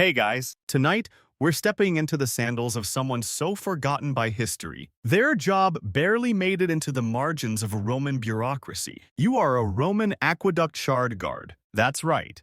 Hey guys, tonight we're stepping into the sandals of someone so forgotten by history. Their job barely made it into the margins of a Roman bureaucracy. You are a Roman Aqueduct-Shard guard. That's right.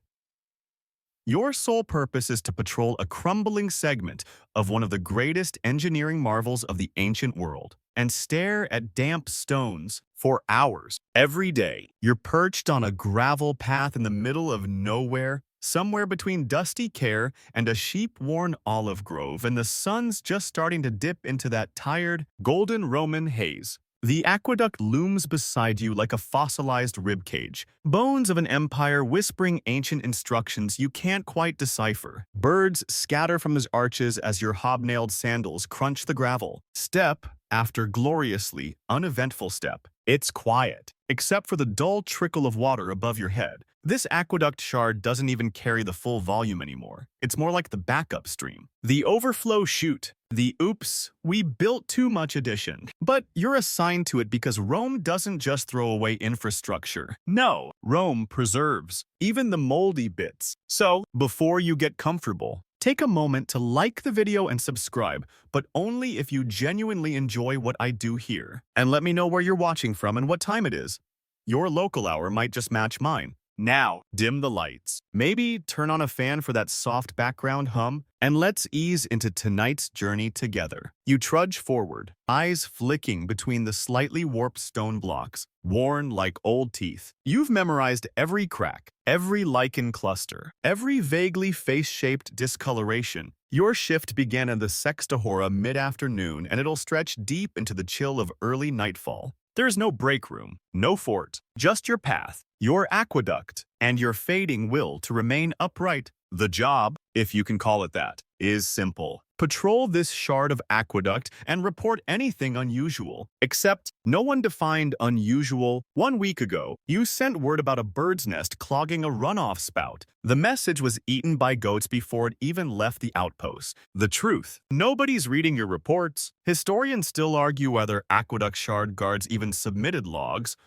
Your sole purpose is to patrol a crumbling segment of one of the greatest engineering marvels of the ancient world and stare at damp stones for hours. Every day, you're perched on a gravel path in the middle of nowhere, somewhere between dusty care and a sheep-worn olive grove, and the sun's just starting to dip into that tired, golden Roman haze. The aqueduct looms beside you like a fossilized ribcage, bones of an empire whispering ancient instructions you can't quite decipher. Birds scatter from its arches as your hobnailed sandals crunch the gravel. Step after gloriously uneventful step. It's quiet, except for the dull trickle of water above your head. This aqueduct shard doesn't even carry the full volume anymore. It's more like the backup stream. The overflow chute. The oops, we built too much edition. But you're assigned to it because Rome doesn't just throw away infrastructure. No, Rome preserves, even the moldy bits. So, before you get comfortable, take a moment to like the video and subscribe, but only if you genuinely enjoy what I do here. And let me know where you're watching from and what time it is. Your local hour might just match mine. Now, dim the lights. Maybe turn on a fan for that soft background hum, and let's ease into tonight's journey together. You trudge forward, eyes flicking between the slightly warped stone blocks, worn like old teeth. You've memorized every crack, every lichen cluster, every vaguely face-shaped discoloration. Your shift began in the Sextahora mid-afternoon, and it'll stretch deep into the chill of early nightfall. There's no break room, no fort, just your path, your aqueduct, and your fading will to remain upright. The job, if you can call it that, is simple. Patrol this shard of aqueduct and report anything unusual. Except, no one defined unusual. 1 week ago, you sent word about a bird's nest clogging a runoff spout. The message was eaten by goats before it even left the outpost. The truth, nobody's reading your reports. Historians still argue whether aqueduct shard guards even submitted logs,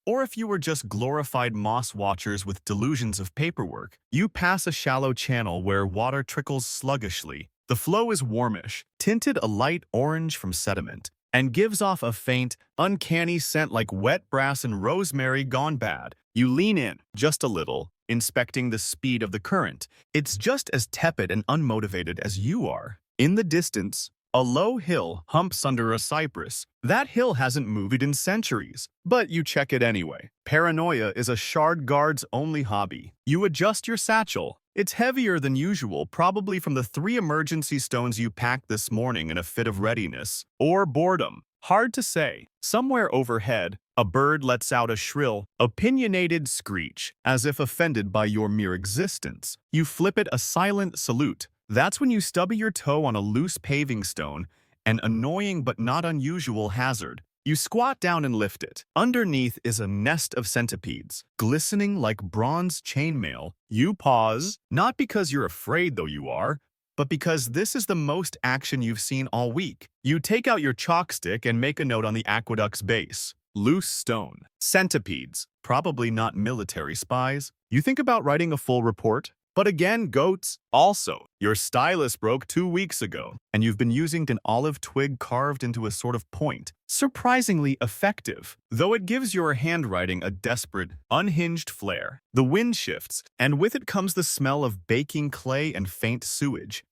or if you were just glorified moss watchers with delusions of paperwork. You pass a shallow channel where water trickles sluggishly. The flow is warmish, tinted a light orange from sediment, and gives off a faint, uncanny scent like wet brass and rosemary gone bad. You lean in, just a little, inspecting the speed of the current. It's just as tepid and unmotivated as you are. In the distance, a low hill humps under a cypress. That hill hasn't moved in centuries, but you check it anyway. Paranoia is a shard guard's only hobby. You adjust your satchel. It's heavier than usual, probably from the 3 emergency stones you packed this morning in a fit of readiness. Or boredom. Hard to say. Somewhere overhead, a bird lets out a shrill, opinionated screech, as if offended by your mere existence. You flip it a silent salute. That's when you stub your toe on a loose paving stone, an annoying but not unusual hazard. You squat down and lift it. Underneath is a nest of centipedes, glistening like bronze chainmail. You pause, not because you're afraid though you are, but because this is the most action you've seen all week. You take out your chalk stick and make a note on the aqueduct's base. Loose stone. Centipedes. Probably not military spies. You think about writing a full report? But again, goats. Also, your stylus broke 2 weeks ago, and you've been using an olive twig carved into a sort of point. Surprisingly effective, though it gives your handwriting a desperate, unhinged flair. The wind shifts, and with it comes the smell of baking clay and faint sewage.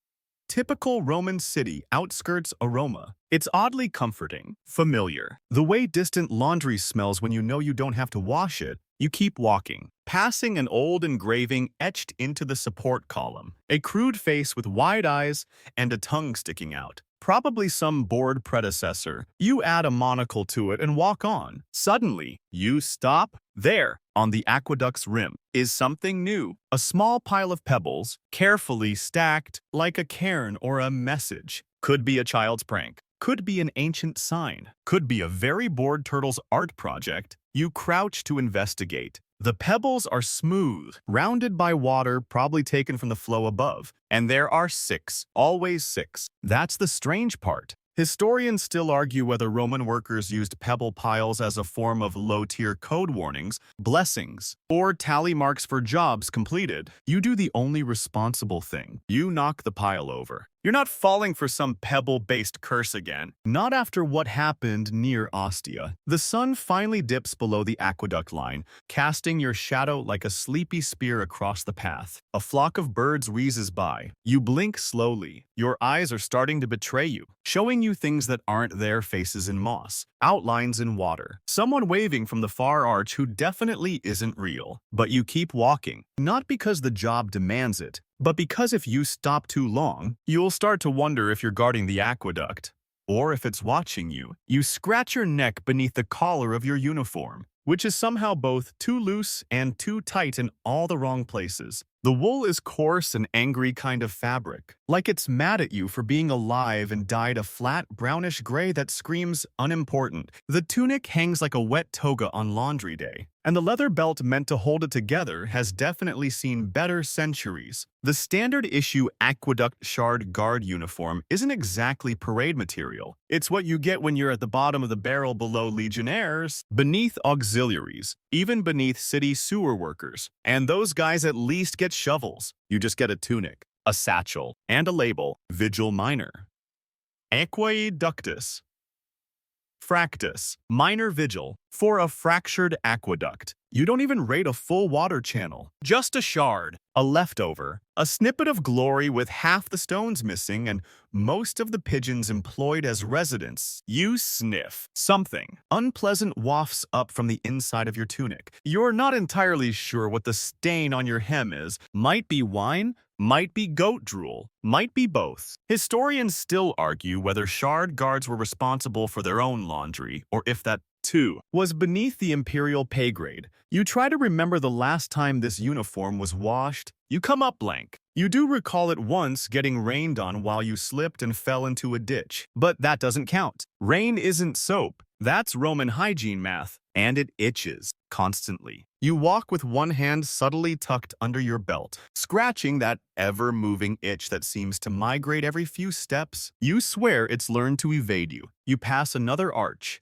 Typical Roman city outskirts aroma. It's oddly comforting, familiar. The way distant laundry smells when you know you don't have to wash it. You keep walking, passing an old engraving etched into the support column. A crude face with wide eyes and a tongue sticking out. Probably some bored predecessor. You add a monocle to it and walk on. Suddenly, you stop. There, on the aqueduct's rim, is something new. A small pile of pebbles, carefully stacked like a cairn or a message. Could be a child's prank. Could be an ancient sign. Could be a very bored turtle's art project. You crouch to investigate. The pebbles are smooth, rounded by water probably taken from the flow above. And there are 6, always 6. That's the strange part. Historians still argue whether Roman workers used pebble piles as a form of low-tier code warnings, blessings, or tally marks for jobs completed. You do the only responsible thing. You knock the pile over. You're not falling for some pebble-based curse again. Not after what happened near Ostia. The sun finally dips below the aqueduct line, casting your shadow like a sleepy spear across the path. A flock of birds wheezes by. You blink slowly. Your eyes are starting to betray you, showing you things that aren't there: faces in moss, outlines in water, someone waving from the far arch who definitely isn't real. But you keep walking, not because the job demands it, but because if you stop too long, you'll start to wonder if you're guarding the aqueduct, or if it's watching you. You scratch your neck beneath the collar of your uniform, which is somehow both too loose and too tight in all the wrong places. The wool is coarse and angry kind of fabric, like it's mad at you for being alive and dyed a flat brownish gray that screams unimportant. The tunic hangs like a wet toga on laundry day, and the leather belt meant to hold it together has definitely seen better centuries. The standard issue Aqueduct-Shard guard uniform isn't exactly parade material. It's what you get when you're at the bottom of the barrel below legionnaires, beneath auxiliaries, even beneath city sewer workers. And those guys at least get shovels. You just get a tunic, a satchel, and a label: Vigil Minor. Aqueductus. Fractus, minor vigil, for a fractured aqueduct. You don't even rate a full water channel, just a shard, a leftover, a snippet of glory with half the stones missing and most of the pigeons employed as residents. You sniff. Something unpleasant wafts up from the inside of your tunic. You're not entirely sure what the stain on your hem is. Might be wine, might be goat drool, might be both. Historians still argue whether shard guards were responsible for their own laundry, or if that, too, was beneath the imperial pay grade. You try to remember the last time this uniform was washed. You come up blank. You do recall it once getting rained on while you slipped and fell into a ditch, but that doesn't count. Rain isn't soap. That's Roman hygiene math, and it itches constantly. You walk with one hand subtly tucked under your belt, scratching that ever-moving itch that seems to migrate every few steps. You swear it's learned to evade you. You pass another arch,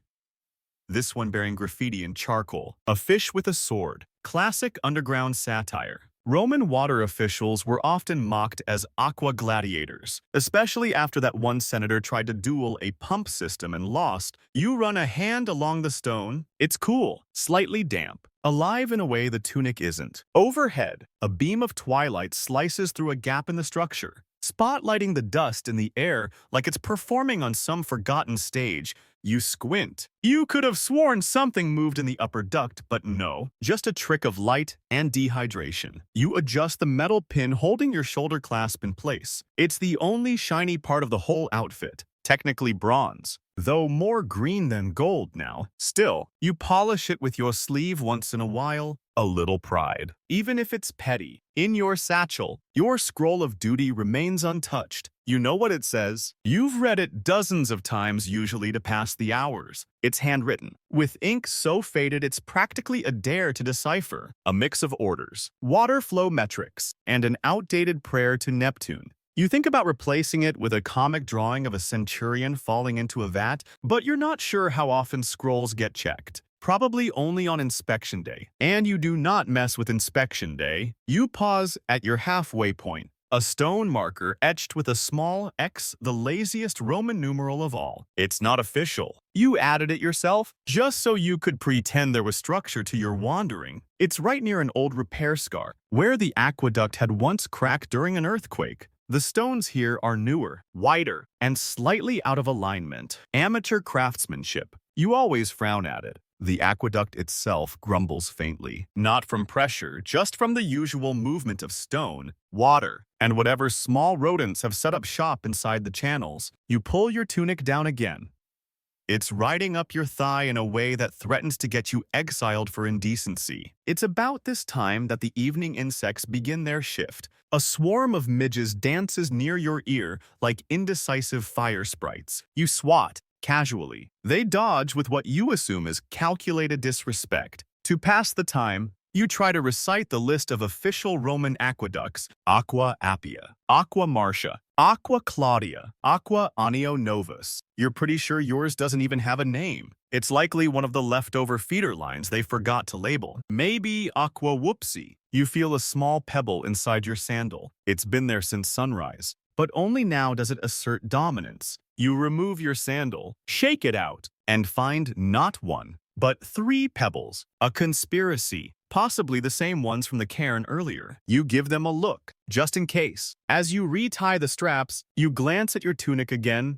this one bearing graffiti in charcoal. A fish with a sword. Classic underground satire. Roman water officials were often mocked as aqua gladiators, especially after that one senator tried to duel a pump system and lost. You run a hand along the stone. It's cool, slightly damp, alive in a way the tunic isn't. Overhead, a beam of twilight slices through a gap in the structure, spotlighting the dust in the air like it's performing on some forgotten stage. You squint. You could have sworn something moved in the upper duct, but no, just a trick of light and dehydration. You adjust the metal pin holding your shoulder clasp in place. It's the only shiny part of the whole outfit, technically bronze, though more green than gold now. Still, you polish it with your sleeve once in a while. A little pride, even if it's petty. In your satchel, your scroll of duty remains untouched. You know what it says. You've read it dozens of times, usually to pass the hours. It's handwritten, with ink so faded it's practically a dare to decipher. A mix of orders, water flow metrics, and an outdated prayer to Neptune. You think about replacing it with a comic drawing of a centurion falling into a vat, but you're not sure how often scrolls get checked. Probably only on inspection day. And you do not mess with inspection day. You pause at your halfway point. A stone marker etched with a small X, the laziest Roman numeral of all. It's not official. You added it yourself, just so you could pretend there was structure to your wandering. It's right near an old repair scar, where the aqueduct had once cracked during an earthquake. The stones here are newer, wider, and slightly out of alignment. Amateur craftsmanship. You always frown at it. The aqueduct itself grumbles faintly, not from pressure, just from the usual movement of stone, water, and whatever small rodents have set up shop inside the channels. You pull your tunic down again. It's riding up your thigh in a way that threatens to get you exiled for indecency. It's about this time that the evening insects begin their shift. A swarm of midges dances near your ear like indecisive fire sprites. You swat casually. They dodge with what you assume is calculated disrespect. To pass the time, You try to recite the list of official Roman aqueducts: Aqua Appia, Aqua Marcia, Aqua Claudia, Aqua Anio Novus. You're pretty sure yours doesn't even have a name. It's likely one of the leftover feeder lines they forgot to label. Maybe Aqua Whoopsie. You feel a small pebble inside your sandal. It's been there since sunrise, but only now does it assert dominance. You remove your sandal, shake it out, and find not one, but 3 pebbles. A conspiracy. Possibly the same ones from the cairn earlier. You give them a look, just in case. As you retie the straps, you glance at your tunic again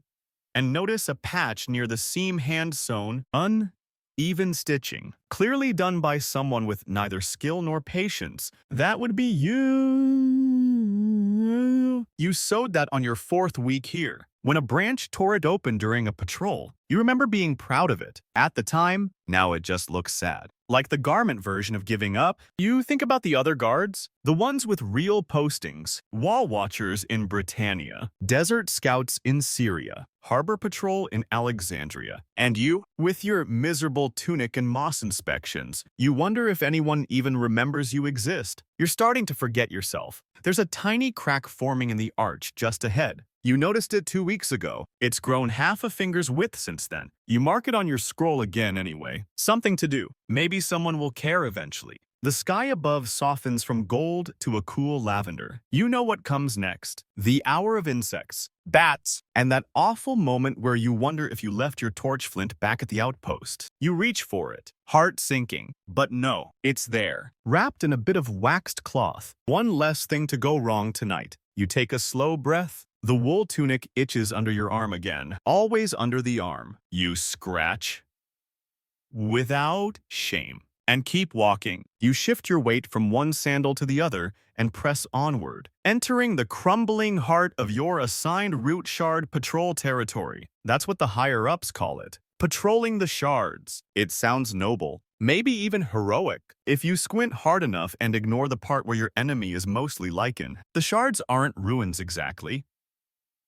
and notice a patch near the seam hand-sewn, uneven stitching, clearly done by someone with neither skill nor patience. That would be you. You sewed that on your 4th week here. When a branch tore it open during a patrol, you remember being proud of it. At the time, now it just looks sad. Like the garment version of giving up, you think about the other guards, the ones with real postings, wall watchers in Britannia, desert scouts in Syria, harbor patrol in Alexandria, and you, with your miserable tunic and moss inspections. You wonder if anyone even remembers you exist. You're starting to forget yourself. There's a tiny crack forming in the arch just ahead. You noticed it 2 weeks ago. It's grown half a finger's width since then. You mark it on your scroll again anyway. Something to do. Maybe someone will care eventually. The sky above softens from gold to a cool lavender. You know what comes next. The hour of insects, bats, and that awful moment where you wonder if you left your torch flint back at the outpost. You reach for it, heart sinking, but no, it's there, wrapped in a bit of waxed cloth. One less thing to go wrong tonight. You take a slow breath. The wool tunic itches under your arm again, always under the arm. You scratch without shame and keep walking. You shift your weight from one sandal to the other and press onward, entering the crumbling heart of your assigned route shard patrol territory. That's what the higher-ups call it. Patrolling the shards. It sounds noble, maybe even heroic, if you squint hard enough and ignore the part where your enemy is mostly lichen. The shards aren't ruins exactly.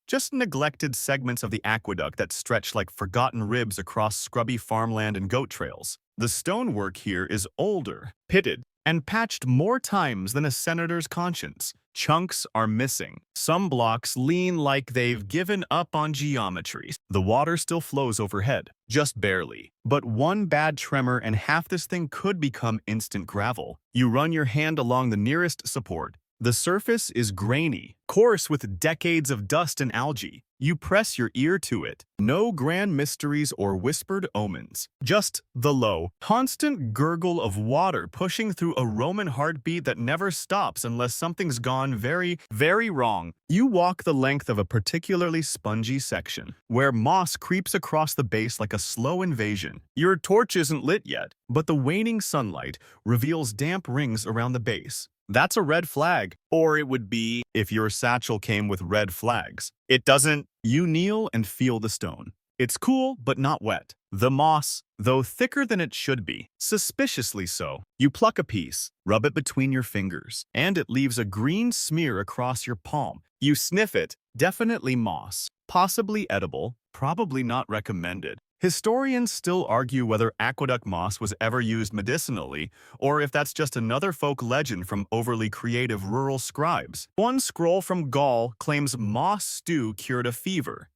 Just neglected segments of the aqueduct that stretch like forgotten ribs across scrubby farmland and goat trails. The stonework here is older, pitted, and patched more times than a senator's conscience. Chunks are missing. Some blocks lean like they've given up on geometry. The water still flows overhead, just barely. But one bad tremor and half this thing could become instant gravel. You run your hand along the nearest support. The surface is grainy, coarse with decades of dust and algae. You press your ear to it. No grand mysteries or whispered omens. Just the low, constant gurgle of water pushing through a Roman heartbeat that never stops unless something's gone very, very wrong. You walk the length of a particularly spongy section, where moss creeps across the base like a slow invasion. Your torch isn't lit yet, but the waning sunlight reveals damp rings around the base. That's a red flag. Or it would be if your satchel came with red flags. It doesn't. You kneel and feel the stone. It's cool, but not wet. The moss, though thicker than it should be, suspiciously so. You pluck a piece, rub it between your fingers, and it leaves a green smear across your palm. You sniff it. Definitely moss. Possibly edible. Probably not recommended. Historians still argue whether aqueduct moss was ever used medicinally, or if that's just another folk legend from overly creative rural scribes. One scroll from Gaul claims moss stew cured a fever.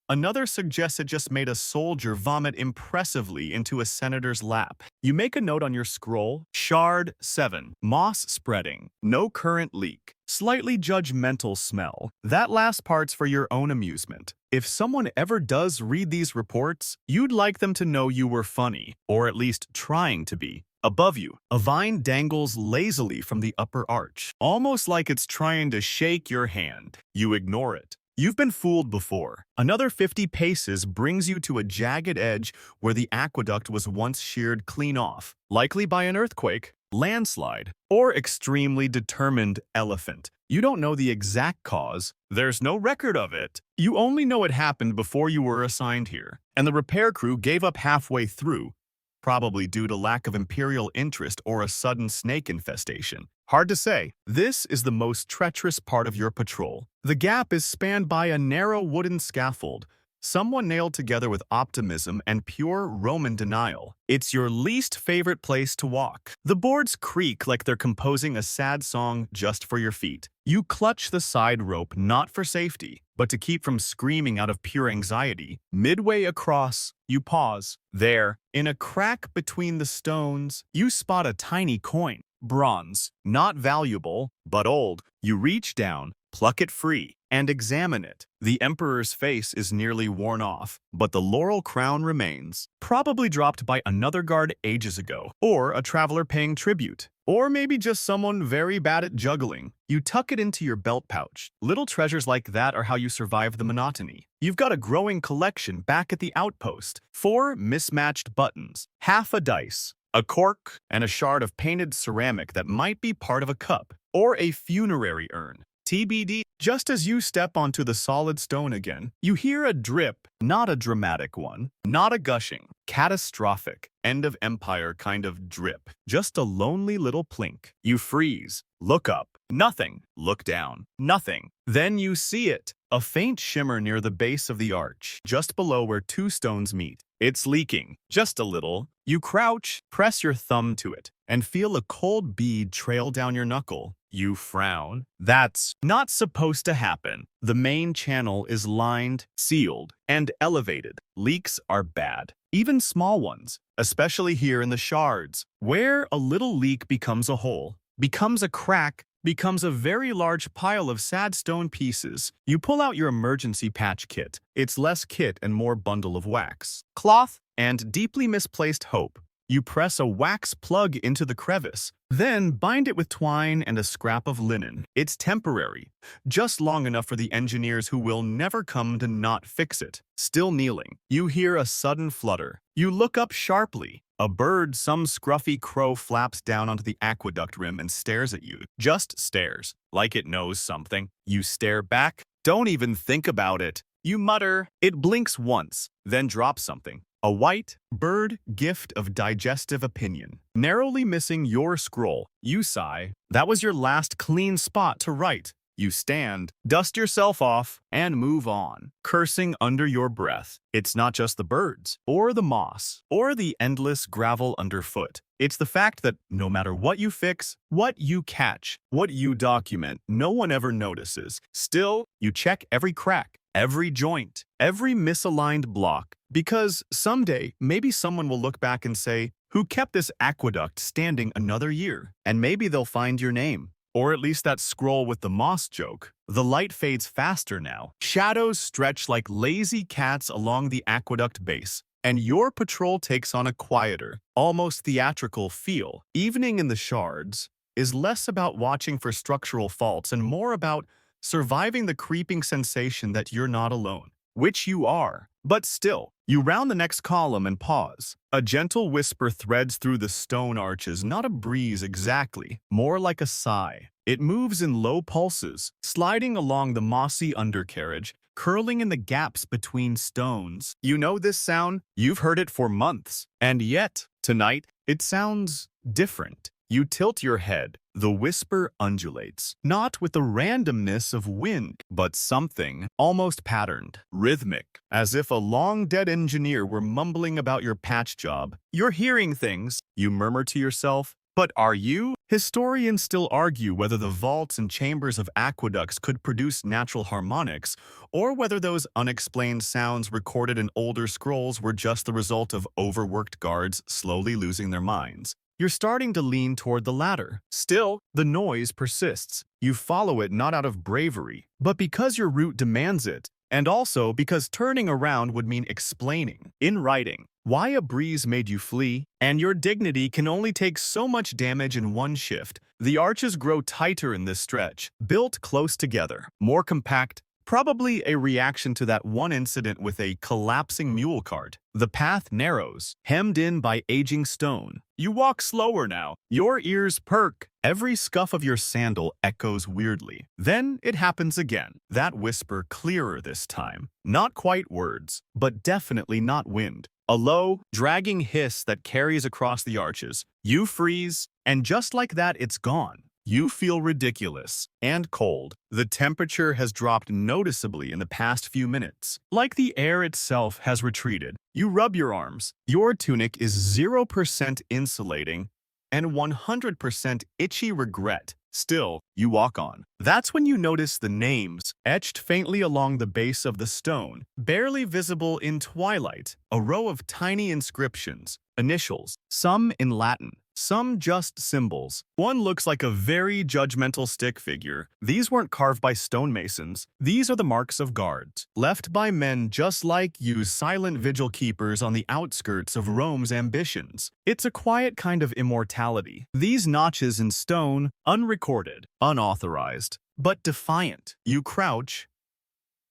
Another suggests it just made a soldier vomit impressively into a senator's lap. You make a note on your scroll, Shard 7, moss spreading, no current leak, slightly judgmental smell. That last part's for your own amusement. If someone ever does read these reports, you'd like them to know you were funny, or at least trying to be. Above you, a vine dangles lazily from the upper arch, almost like it's trying to shake your hand. You ignore it. You've been fooled before. Another 50 paces brings you to a jagged edge where the aqueduct was once sheared clean off, likely by an earthquake, landslide, or extremely determined elephant. You don't know the exact cause. There's no record of it. You only know it happened before you were assigned here, and the repair crew gave up halfway through, probably due to lack of imperial interest or a sudden snake infestation. Hard to say. This is the most treacherous part of your patrol. The gap is spanned by a narrow wooden scaffold, someone nailed together with optimism and pure Roman denial. It's your least favorite place to walk. The boards creak like they're composing a sad song just for your feet. You clutch the side rope not for safety, but to keep from screaming out of pure anxiety. Midway across, you pause. There, in a crack between the stones, you spot a tiny coin. Bronze, not valuable, but old. You reach down, pluck it free, and examine it. The emperor's face is nearly worn off, but the laurel crown remains, probably dropped by another guard ages ago, or a traveler paying tribute, or maybe just someone very bad at juggling. You tuck it into your belt pouch. Little treasures like that are how you survive the monotony. You've got a growing collection back at the outpost. 4 mismatched buttons, half a dice, a cork, and a shard of painted ceramic that might be part of a cup, or a funerary urn. TBD. Just as you step onto the solid stone again, you hear a drip, not a dramatic one, not a gushing, catastrophic, end of empire kind of drip, just a lonely little plink. You freeze, look up, nothing, look down, nothing. Then you see it, a faint shimmer near the base of the arch, just below where 2 stones meet. It's leaking, just a little. You crouch, press your thumb to it, and feel a cold bead trail down your knuckle. You frown. That's not supposed to happen. The main channel is lined, sealed, and elevated. Leaks are bad, even small ones, especially here in the Shards, where a little leak becomes a hole, becomes a crack, becomes a very large pile of sad stone pieces. You pull out your emergency patch kit. It's less kit and more bundle of wax, cloth, and deeply misplaced hope. You press a wax plug into the crevice, then bind it with twine and a scrap of linen. It's temporary, just long enough for the engineers who will never come to not fix it. Still kneeling, you hear a sudden flutter. You look up sharply. A bird, some scruffy crow, flaps down onto the aqueduct rim and stares at you. Just stares, like it knows something. You stare back. Don't even think about it. You mutter. It blinks once, then drops something. A white bird gift of digestive opinion. Narrowly missing your scroll. You sigh. That was your last clean spot to write. You stand, dust yourself off, and move on, cursing under your breath. It's not just the birds, or the moss, or the endless gravel underfoot. It's the fact that no matter what you fix, what you catch, what you document, no one ever notices. Still, you check every crack, every joint, every misaligned block, because someday, maybe someone will look back and say, "Who kept this aqueduct standing another year?" And maybe they'll find your name. Or at least that scroll with the moss joke. The light fades faster now. Shadows stretch like lazy cats along the aqueduct base, and your patrol takes on a quieter, almost theatrical feel. Evening in the Shards is less about watching for structural faults and more about surviving the creeping sensation that you're not alone, which you are. But still, you round the next column and pause. A gentle whisper threads through the stone arches, not a breeze exactly, more like a sigh. It moves in low pulses, sliding along the mossy undercarriage, curling in the gaps between stones. You know this sound? You've heard it for months. And yet, tonight, it sounds different. You tilt your head. The whisper undulates, not with the randomness of wind, but something almost patterned, rhythmic, as if a long-dead engineer were mumbling about your patch job. You're hearing things, you murmur to yourself, but are you? Historians still argue whether the vaults and chambers of aqueducts could produce natural harmonics, or whether those unexplained sounds recorded in older scrolls were just the result of overworked guards slowly losing their minds. You're starting to lean toward the latter. Still, the noise persists. You follow it not out of bravery, but because your route demands it, and also because turning around would mean explaining, in writing, why a breeze made you flee, and your dignity can only take so much damage in one shift. The arches grow tighter in this stretch, built close together, more compact, probably a reaction to that one incident with a collapsing mule cart. The path narrows, hemmed in by aging stone. You walk slower now. Your ears perk. Every scuff of your sandal echoes weirdly. Then it happens again. That whisper clearer this time. Not quite words, but definitely not wind. A low, dragging hiss that carries across the arches. You freeze, and just like that, it's gone. You feel ridiculous and cold. The temperature has dropped noticeably in the past few minutes, like the air itself has retreated. You rub your arms. Your tunic is 0% insulating and 100% itchy regret. Still, you walk on. That's when you notice the names etched faintly along the base of the stone, barely visible in twilight, a row of tiny inscriptions, initials, some in Latin, some just symbols. One looks like a very judgmental stick figure. These weren't carved by stonemasons. These are the marks of guards, left by men just like you, silent vigil keepers on the outskirts of Rome's ambitions. It's a quiet kind of immortality. These notches in stone, unrecorded, unauthorized, but defiant. You crouch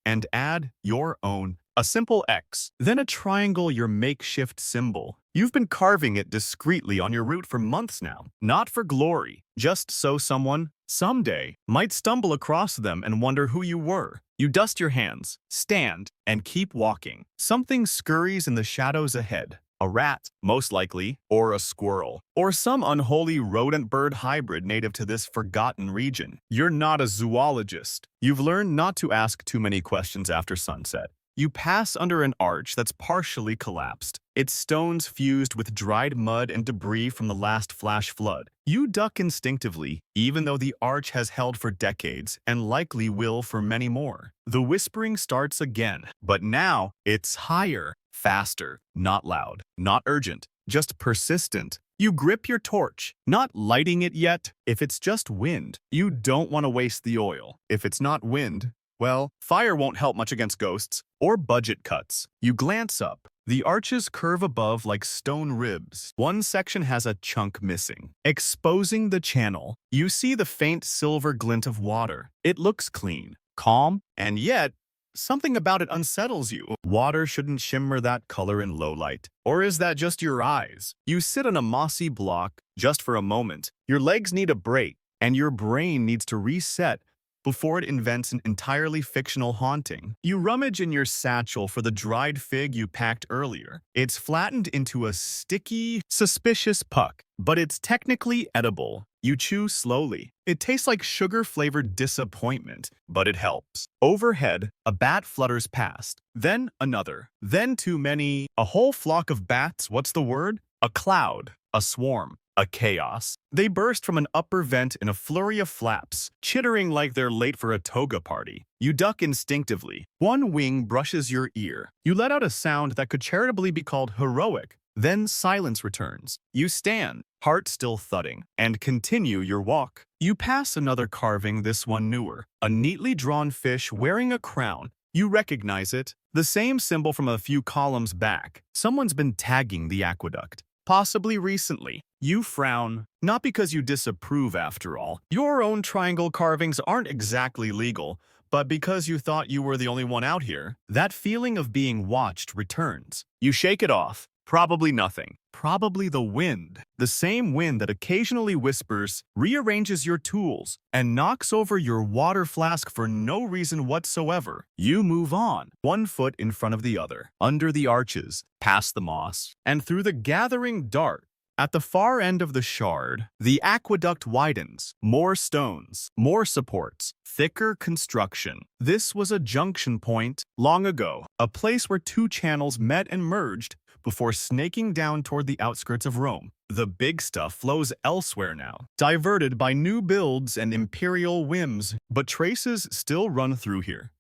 and add your own. A simple X, then a triangle, your makeshift symbol. You've been carving it discreetly on your route for months now, not for glory, just so someone, someday, might stumble across them and wonder who you were. You dust your hands, stand, and keep walking. Something scurries in the shadows ahead. A rat, most likely, or a squirrel, or some unholy rodent-bird hybrid native to this forgotten region. You're not a zoologist. You've learned not to ask too many questions after sunset. You pass under an arch that's partially collapsed, its stones fused with dried mud and debris from the last flash flood. You duck instinctively, even though the arch has held for decades and likely will for many more. The whispering starts again, but now it's higher, faster, not loud, not urgent, just persistent. You grip your torch, not lighting it yet. If it's just wind, you don't want to waste the oil. If it's not wind, well, fire won't help much against ghosts or budget cuts. You glance up. The arches curve above like stone ribs. One section has a chunk missing, exposing the channel. You see the faint silver glint of water. It looks clean, calm, and yet something about it unsettles you. Water shouldn't shimmer that color in low light. Or is that just your eyes? You sit on a mossy block just for a moment. Your legs need a break, and your brain needs to reset before it invents an entirely fictional haunting. You rummage in your satchel for the dried fig you packed earlier. It's flattened into a sticky, suspicious puck, but it's technically edible. You chew slowly. It tastes like sugar-flavored disappointment, but it helps. Overhead, a bat flutters past, then another, then too many. A whole flock of bats, what's the word? A cloud, a swarm. A chaos. They burst from an upper vent in a flurry of flaps, chittering like they're late for a toga party. You duck instinctively. One wing brushes your ear. You let out a sound that could charitably be called heroic. Then silence returns. You stand, heart still thudding, and continue your walk. You pass another carving, this one newer. A neatly drawn fish wearing a crown. You recognize it. The same symbol from a few columns back. Someone's been tagging the aqueduct. Possibly recently. You frown, not because you disapprove after all. Your own triangle carvings aren't exactly legal, but because you thought you were the only one out here. That feeling of being watched returns. You shake it off. Probably nothing. Probably the wind. The same wind that occasionally whispers, rearranges your tools, and knocks over your water flask for no reason whatsoever. You move on, one foot in front of the other, under the arches, past the moss, and through the gathering dark. At the far end of the shard, the aqueduct widens. More stones, more supports, thicker construction. This was a junction point long ago, a place where two channels met and merged before snaking down toward the outskirts of Rome. The big stuff flows elsewhere now, diverted by new builds and imperial whims, but traces still run through here.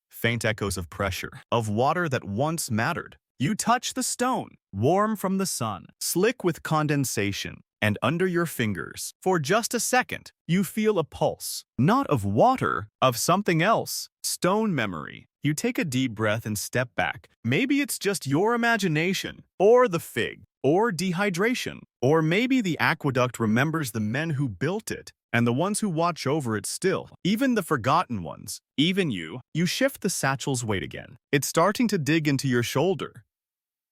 Faint echoes of pressure, of water that once mattered. You touch the stone, warm from the sun, slick with condensation, and under your fingers. For just a second, you feel a pulse. Not of water, of something else. Stone memory. You take a deep breath and step back. Maybe it's just your imagination, or the fig, or dehydration. Or maybe the aqueduct remembers the men who built it, and the ones who watch over it still. Even the forgotten ones. Even you. You shift the satchel's weight again. It's starting to dig into your shoulder.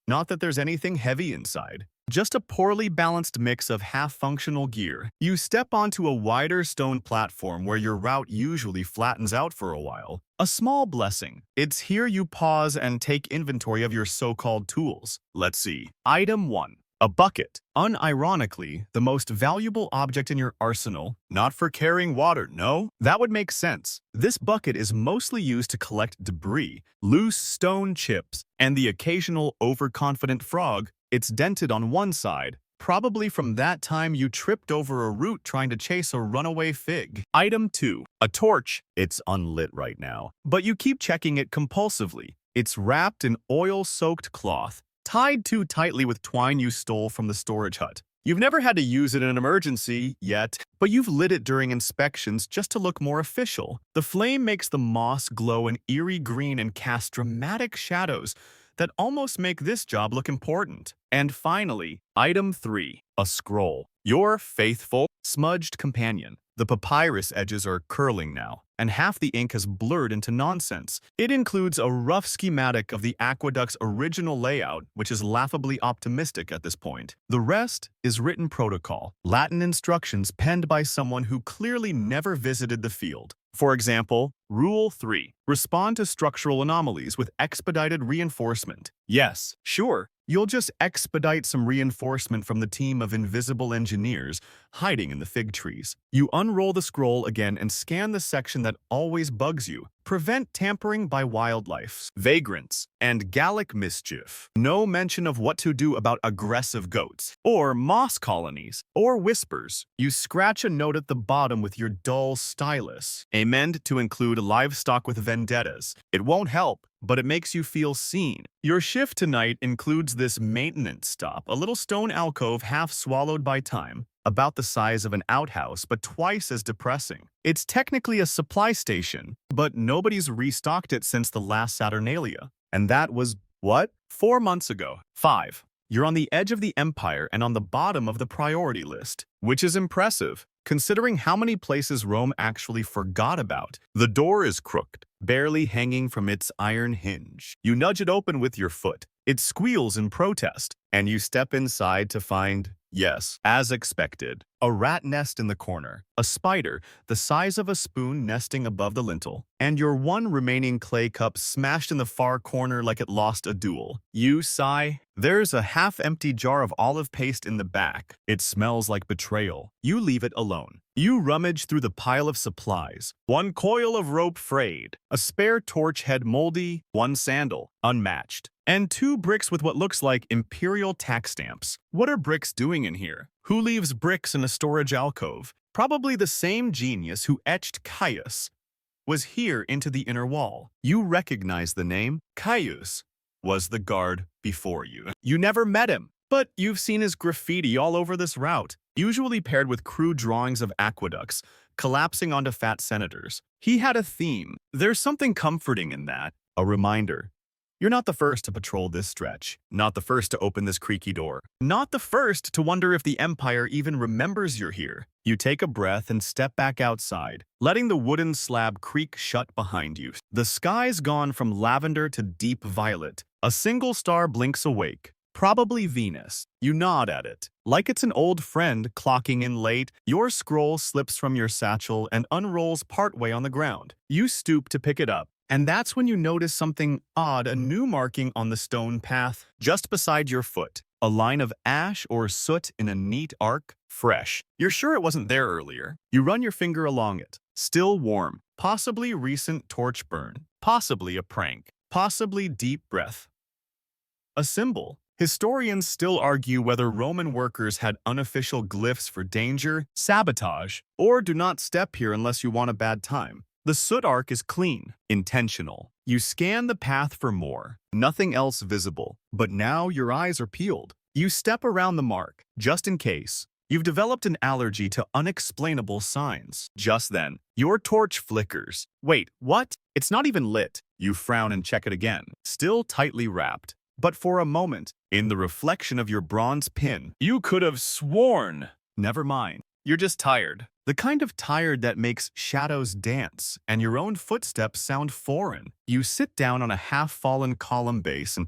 Not that there's anything heavy inside, just a poorly balanced mix of half-functional gear. You step onto a wider stone platform where your route usually flattens out for a while. A small blessing. It's here you pause and take inventory of your so-called tools. Let's see. Item 1. A bucket. Unironically, the most valuable object in your arsenal, not for carrying water, no? That would make sense. This bucket is mostly used to collect debris, loose stone chips, and the occasional overconfident frog. It's dented on one side, probably from that time you tripped over a root trying to chase a runaway fig. Item 2. A torch. It's unlit right now, but you keep checking it compulsively. It's wrapped in oil-soaked cloth, tied too tightly with twine you stole from the storage hut. You've never had to use it in an emergency yet, but you've lit it during inspections just to look more official. The flame makes the moss glow an eerie green and casts dramatic shadows that almost make this job look important. And finally, item 3, a scroll. Your faithful, smudged companion. The papyrus edges are curling now, and half the ink has blurred into nonsense. It includes a rough schematic of the aqueduct's original layout, which is laughably optimistic at this point. The rest is written protocol, Latin instructions penned by someone who clearly never visited the field. For example, Rule 3. Respond to structural anomalies with expedited reinforcement. Yes, sure, you'll just expedite some reinforcement from the team of invisible engineers hiding in the fig trees. You unroll the scroll again and scan the section that always bugs you. Prevent tampering by wildlife, vagrants, and Gallic mischief. No mention of what to do about aggressive goats, or moss colonies, or whispers. You scratch a note at the bottom with your dull stylus. Amend to include livestock with vendettas. It won't help, but it makes you feel seen. Your shift tonight includes this maintenance stop, a little stone alcove half swallowed by time, about the size of an outhouse, but twice as depressing. It's technically a supply station, but nobody's restocked it since the last Saturnalia. And that was, what? 4 months ago. 5. You're on the edge of the empire and on the bottom of the priority list, which is impressive, considering how many places Rome actually forgot about. The door is crooked, barely hanging from its iron hinge. You nudge it open with your foot. It squeals in protest, and you step inside to find, yes, as expected, a rat nest in the corner, a spider the size of a spoon nesting above the lintel, and your one remaining clay cup smashed in the far corner like it lost a duel. You sigh. There's a half-empty jar of olive paste in the back. It smells like betrayal. You leave it alone. You rummage through the pile of supplies. One coil of rope frayed, a spare torch head moldy, one sandal unmatched, and 2 bricks with what looks like imperial tax stamps. What are bricks doing in here? Who leaves bricks in a storage alcove? Probably the same genius who etched Caius was here into the inner wall. You recognize the name. Caius was the guard before you. You never met him, but you've seen his graffiti all over this route, usually paired with crude drawings of aqueducts collapsing onto fat senators. He had a theme. There's something comforting in that, a reminder. You're not the first to patrol this stretch, not the first to open this creaky door, not the first to wonder if the Empire even remembers you're here. You take a breath and step back outside, letting the wooden slab creak shut behind you. The sky's gone from lavender to deep violet. A single star blinks awake, probably Venus. You nod at it. Like it's an old friend clocking in late, your scroll slips from your satchel and unrolls partway on the ground. You stoop to pick it up. And that's when you notice something odd, a new marking on the stone path just beside your foot. A line of ash or soot in a neat arc, fresh. You're sure it wasn't there earlier. You run your finger along it. Still warm. Possibly recent torch burn. Possibly a prank. Possibly deep breath. A symbol. Historians still argue whether Roman workers had unofficial glyphs for danger, sabotage, or do not step here unless you want a bad time. The soot arc is clean, intentional. You scan the path for more. Nothing else visible. But now your eyes are peeled. You step around the mark, just in case. You've developed an allergy to unexplainable signs. Just then, your torch flickers. Wait, what? It's not even lit. You frown and check it again. Still tightly wrapped. But for a moment, in the reflection of your bronze pin, you could have sworn. Never mind. You're just tired. The kind of tired that makes shadows dance and your own footsteps sound foreign. You sit down on a half-fallen column base and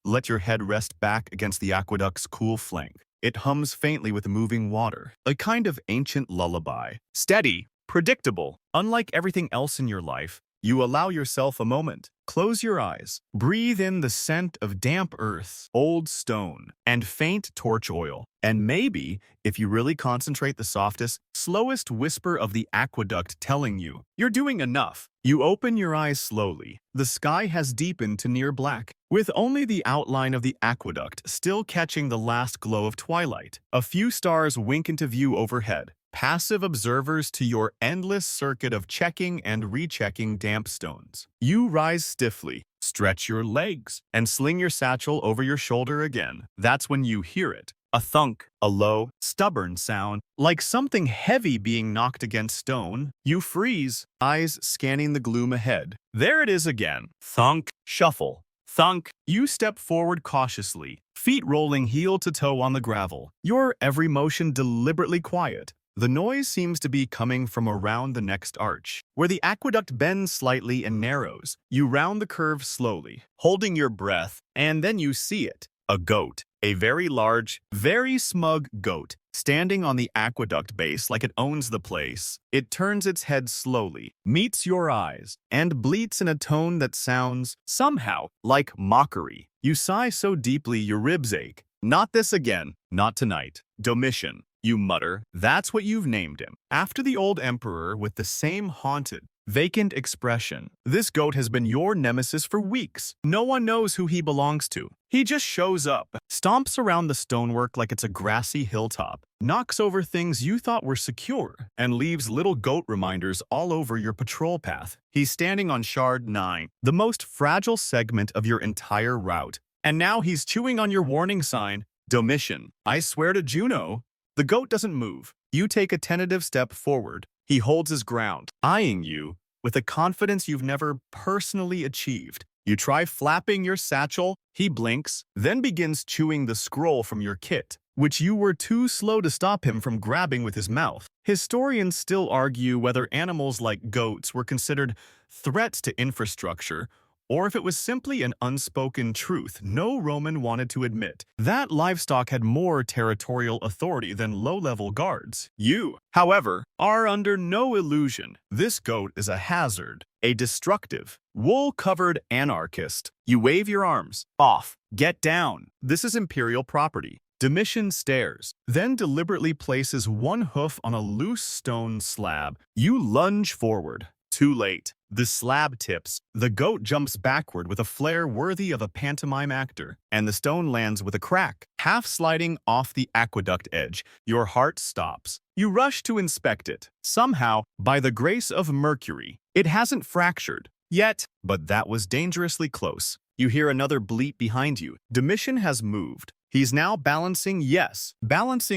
let your head rest back against the aqueduct's cool flank. It hums faintly with moving water, a kind of ancient lullaby. Steady, predictable. Unlike everything else in your life, You allow yourself a moment. Close your eyes. Breathe in the scent of damp earth, old stone, and faint torch oil. And maybe, if you really concentrate, the softest, slowest whisper of the aqueduct telling you, you're doing enough. You open your eyes slowly. The sky has deepened to near black, with only the outline of the aqueduct still catching the last glow of twilight. A few stars wink into view overhead, passive observers to your endless circuit of checking and rechecking damp stones. You rise stiffly, stretch your legs, and sling your satchel over your shoulder again. That's when you hear it. A thunk, a low, stubborn sound, like something heavy being knocked against stone. You freeze, eyes scanning the gloom ahead. There it is again. Thunk, shuffle, thunk. You step forward cautiously, feet rolling heel to toe on the gravel, your every motion deliberately quiet. The noise seems to be coming from around the next arch, where the aqueduct bends slightly and narrows. You round the curve slowly, holding your breath, and then you see it. A goat. A very large, very smug goat, standing on the aqueduct base like it owns the place. It turns its head slowly, meets your eyes, and bleats in a tone that sounds, somehow, like mockery. You sigh so deeply your ribs ache. Not this again, not tonight. Domitian, you mutter. That's what you've named him. After the old emperor with the same haunted, vacant expression. This goat has been your nemesis for weeks. No one knows who he belongs to. He just shows up, stomps around the stonework like it's a grassy hilltop, knocks over things you thought were secure, and leaves little goat reminders all over your patrol path. He's standing on Shard 9, the most fragile segment of your entire route. And now he's chewing on your warning sign. Domitian, I swear to Juno. The goat doesn't move. You take a tentative step forward. He holds his ground, eyeing you with a confidence you've never personally achieved. You try flapping your satchel. He blinks, then begins chewing the scroll from your kit, which you were too slow to stop him from grabbing with his mouth. Historians still argue whether animals like goats were considered threats to infrastructure, or if it was simply an unspoken truth no Roman wanted to admit, that livestock had more territorial authority than low-level guards. You, however, are under no illusion. This goat is a hazard, a destructive, wool-covered anarchist. You wave your arms. Off. Get down. This is imperial property. Domitian stares, then deliberately places one hoof on a loose stone slab. You lunge forward. Too late. The slab tips. The goat jumps backward with a flair worthy of a pantomime actor, and the stone lands with a crack, half sliding off the aqueduct edge. Your heart stops. You rush to inspect it. Somehow, by the grace of Mercury, it hasn't fractured yet, but that was dangerously close. You hear another bleat behind you. Domitian has moved. He's now balancing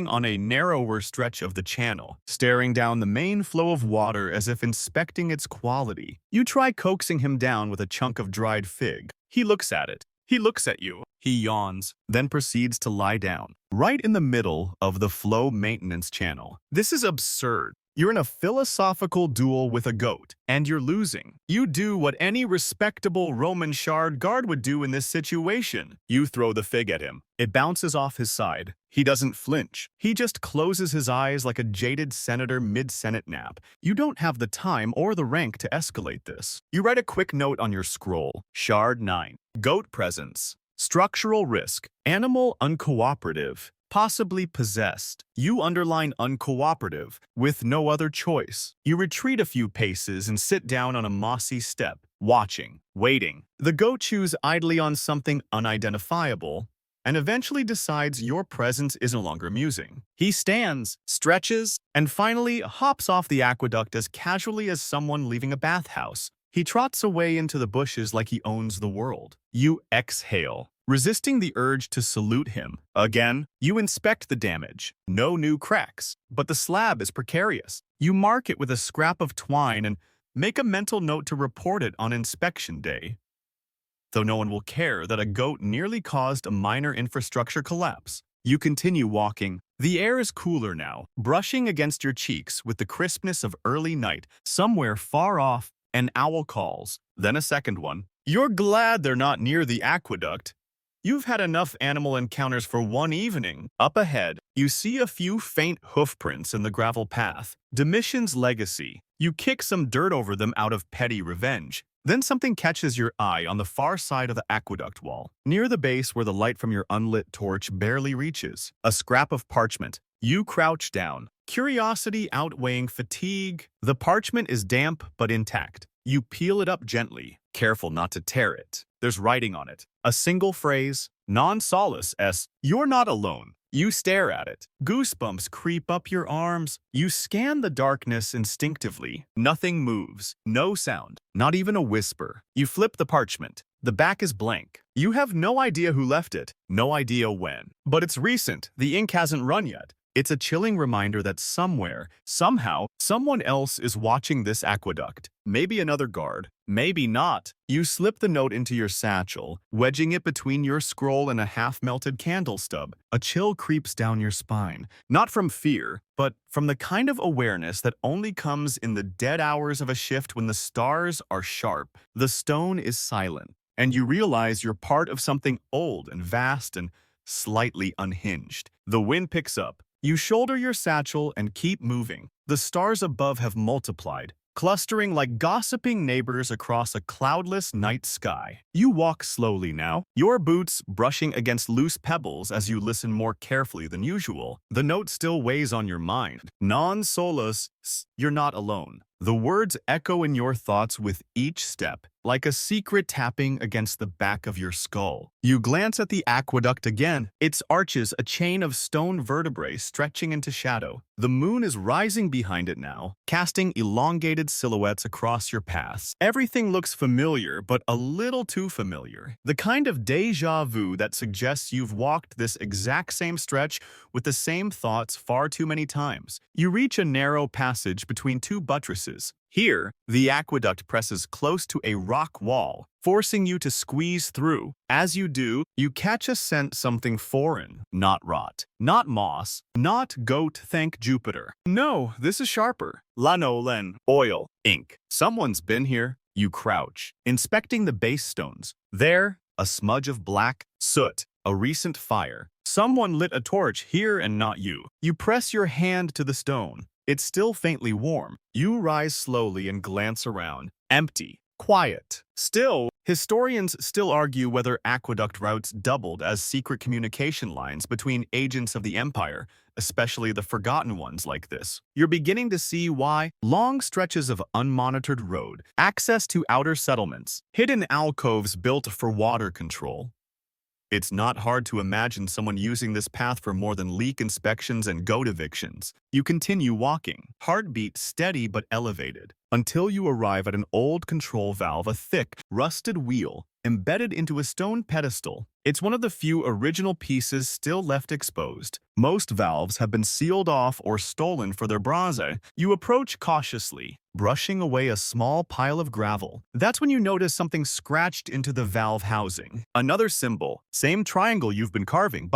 on a narrower stretch of the channel, staring down the main flow of water as if inspecting its quality. You try coaxing him down with a chunk of dried fig. He looks at it. He looks at you. He yawns, then proceeds to lie down, right in the middle of the flow maintenance channel. This is absurd. You're in a philosophical duel with a goat, and you're losing. You do what any respectable Roman shard guard would do in this situation. You throw the fig at him. It bounces off his side. He doesn't flinch. He just closes his eyes like a jaded senator mid-Senate nap. You don't have the time or the rank to escalate this. You write a quick note on your scroll. Shard 9. Goat presence. Structural risk. Animal uncooperative. Possibly possessed. You underline uncooperative, with no other choice. You retreat a few paces and sit down on a mossy step, watching, waiting. The goat chews idly on something unidentifiable, and eventually decides your presence is no longer amusing. He stands, stretches, and finally hops off the aqueduct as casually as someone leaving a bathhouse. He trots away into the bushes like he owns the world. You exhale, resisting the urge to salute him. Again, you inspect the damage. No new cracks, but the slab is precarious. You mark it with a scrap of twine and make a mental note to report it on inspection day. Though no one will care that a goat nearly caused a minor infrastructure collapse. You continue walking. The air is cooler now, brushing against your cheeks with the crispness of early night. Somewhere far off, an owl calls, then a second one. You're glad they're not near the aqueduct. You've had enough animal encounters for one evening. Up ahead, you see a few faint hoofprints in the gravel path. Domitian's legacy. You kick some dirt over them out of petty revenge. Then something catches your eye on the far side of the aqueduct wall, near the base where the light from your unlit torch barely reaches. A scrap of parchment. You crouch down, curiosity outweighing fatigue. The parchment is damp but intact. You peel it up gently, careful not to tear it. There's writing on it. A single phrase, non-solace s. You're not alone. You stare at it. Goosebumps creep up your arms. You scan the darkness instinctively. Nothing moves. No sound. Not even a whisper. You flip the parchment. The back is blank. You have no idea who left it. No idea when. But it's recent. The ink hasn't run yet. It's a chilling reminder that somewhere, somehow, someone else is watching this aqueduct. Maybe another guard. Maybe not. You slip the note into your satchel, wedging it between your scroll and a half-melted candle stub. A chill creeps down your spine, not from fear, but from the kind of awareness that only comes in the dead hours of a shift when the stars are sharp. The stone is silent, and you realize you're part of something old and vast and slightly unhinged. The wind picks up. You shoulder your satchel and keep moving. The stars above have multiplied, clustering like gossiping neighbors across a cloudless night sky. You walk slowly now, your boots brushing against loose pebbles as you listen more carefully than usual. The note still weighs on your mind. Non-solus, you're not alone. The words echo in your thoughts with each step, like a secret tapping against the back of your skull. You glance at the aqueduct again. Its arches a chain of stone vertebrae stretching into shadow. The moon is rising behind it now, casting elongated silhouettes across your paths. Everything looks familiar, but a little too familiar. The kind of déjà vu that suggests you've walked this exact same stretch with the same thoughts far too many times. You reach a narrow passage between two buttresses. Here, the aqueduct presses close to a rock wall, forcing you to squeeze through. As you do, you catch a scent something foreign. Not rot, not moss, not goat thank Jupiter. No, this is sharper. Lanolin, oil, ink. Someone's been here. You crouch, inspecting the base stones. There, a smudge of black soot, a recent fire. Someone lit a torch here and not you. You press your hand to the stone. It's still faintly warm. You rise slowly and glance around. Empty. Quiet. Still, historians still argue whether aqueduct routes doubled as secret communication lines between agents of the empire, especially the forgotten ones like this. You're beginning to see why long stretches of unmonitored road, access to outer settlements, hidden alcoves built for water control. It's not hard to imagine someone using this path for more than leak inspections and goat evictions. You continue walking, heartbeat steady but elevated, until you arrive at an old control valve, a thick, rusted wheel embedded into a stone pedestal. It's one of the few original pieces still left exposed. Most valves have been sealed off or stolen for their bronze. You approach cautiously, brushing away a small pile of gravel. That's when you notice something scratched into the valve housing. Another symbol, same triangle you've been carving,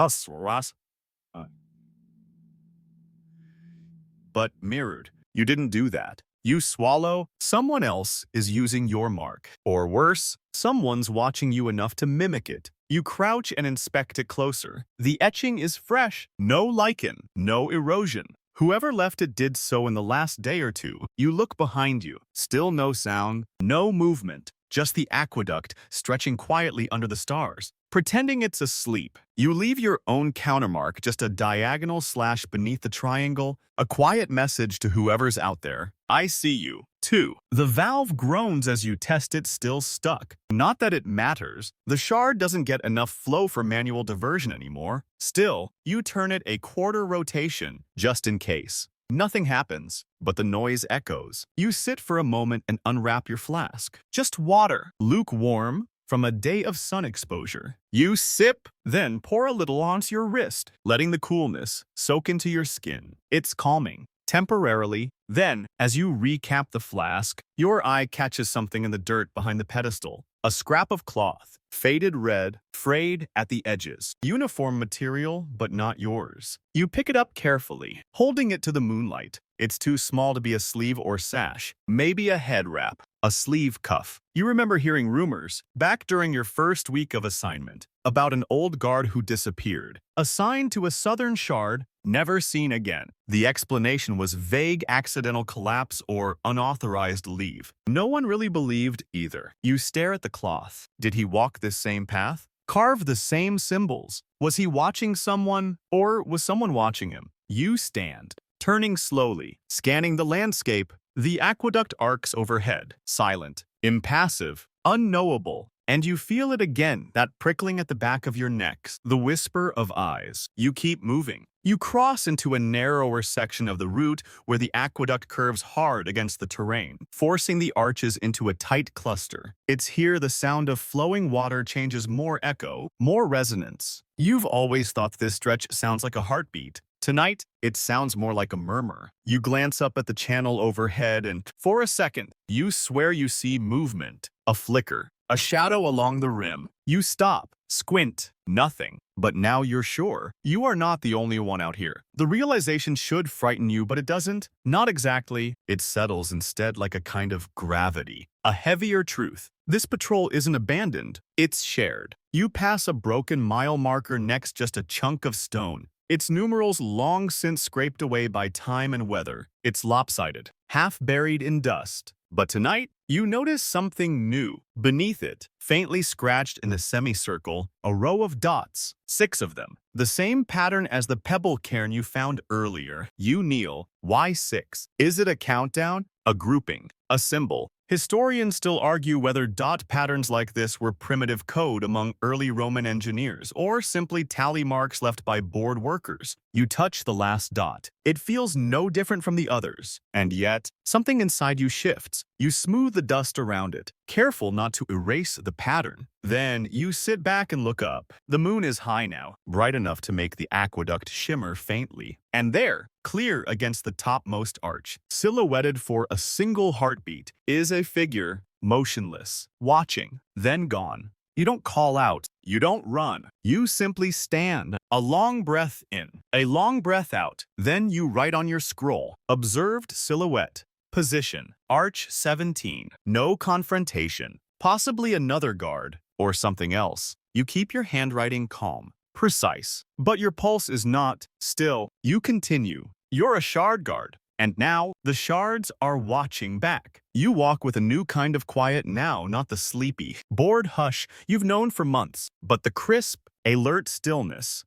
but mirrored. You didn't do that. You swallow, someone else is using your mark. Or worse, someone's watching you enough to mimic it. You crouch and inspect it closer. The etching is fresh, no lichen, no erosion. Whoever left it did so in the last day or two. You look behind you. Still no sound, no movement. Just the aqueduct stretching quietly under the stars. Pretending it's asleep, you leave your own countermark, just a diagonal slash beneath the triangle, a quiet message to whoever's out there. I see you. 2. The valve groans as you test it, still stuck. Not that it matters. The shard doesn't get enough flow for manual diversion anymore. Still, you turn it a quarter rotation, just in case. Nothing happens, but the noise echoes. You sit for a moment and unwrap your flask. Just water, lukewarm, from a day of sun exposure. You sip, then pour a little onto your wrist, letting the coolness soak into your skin. It's calming, temporarily. Then, as you recap the flask, your eye catches something in the dirt behind the pedestal. A scrap of cloth, faded red, frayed at the edges. Uniform material, but not yours. You pick it up carefully, holding it to the moonlight. It's too small to be a sleeve or sash. Maybe a head wrap, a sleeve cuff. You remember hearing rumors, back during your first week of assignment, about an old guard who disappeared, assigned to a southern shard, never seen again. The explanation was vague accidental collapse or unauthorized leave. No one really believed either. You stare at the cloth. Did he walk this same path? Carve the same symbols? Was he watching someone, or was someone watching him? You stand, turning slowly, scanning the landscape. The aqueduct arcs overhead, silent, impassive, unknowable. And you feel it again, that prickling at the back of your neck, the whisper of eyes. You keep moving. You cross into a narrower section of the route where the aqueduct curves hard against the terrain, forcing the arches into a tight cluster. It's here the sound of flowing water changes more echo, more resonance. You've always thought this stretch sounds like a heartbeat. Tonight, it sounds more like a murmur. You glance up at the channel overhead and, for a second, you swear you see movement, a flicker, a shadow along the rim. You stop, squint, nothing. But now you're sure. You are not the only one out here. The realization should frighten you, but it doesn't. Not exactly. It settles instead like a kind of gravity. A heavier truth. This patrol isn't abandoned. It's shared. You pass a broken mile marker next just a chunk of stone. Its numerals long since scraped away by time and weather. It's lopsided, half buried in dust. But tonight, you notice something new. Beneath it, faintly scratched in a semicircle, a row of dots, 6 of them. The same pattern as the pebble cairn you found earlier. You kneel. Why 6? Is it a countdown? A grouping? A symbol? Historians still argue whether dot patterns like this were primitive code among early Roman engineers or simply tally marks left by bored workers. You touch the last dot. It feels no different from the others. And yet, something inside you shifts. You smooth the dust around it, careful not to erase the pattern. Then, you sit back and look up. The moon is high now, bright enough to make the aqueduct shimmer faintly. And there, clear against the topmost arch, silhouetted for a single heartbeat, is a figure, motionless, watching, then gone. You don't call out. You don't run. You simply stand. A long breath in, a long breath out. Then you write on your scroll, observed silhouette, position, arch 17, no confrontation, possibly another guard, or something else. You keep your handwriting calm, precise, but your pulse is not still. You continue. You're a shard guard. And now, the shards are watching back. You walk with a new kind of quiet now, not the sleepy, bored hush you've known for months, but the crisp, alert stillness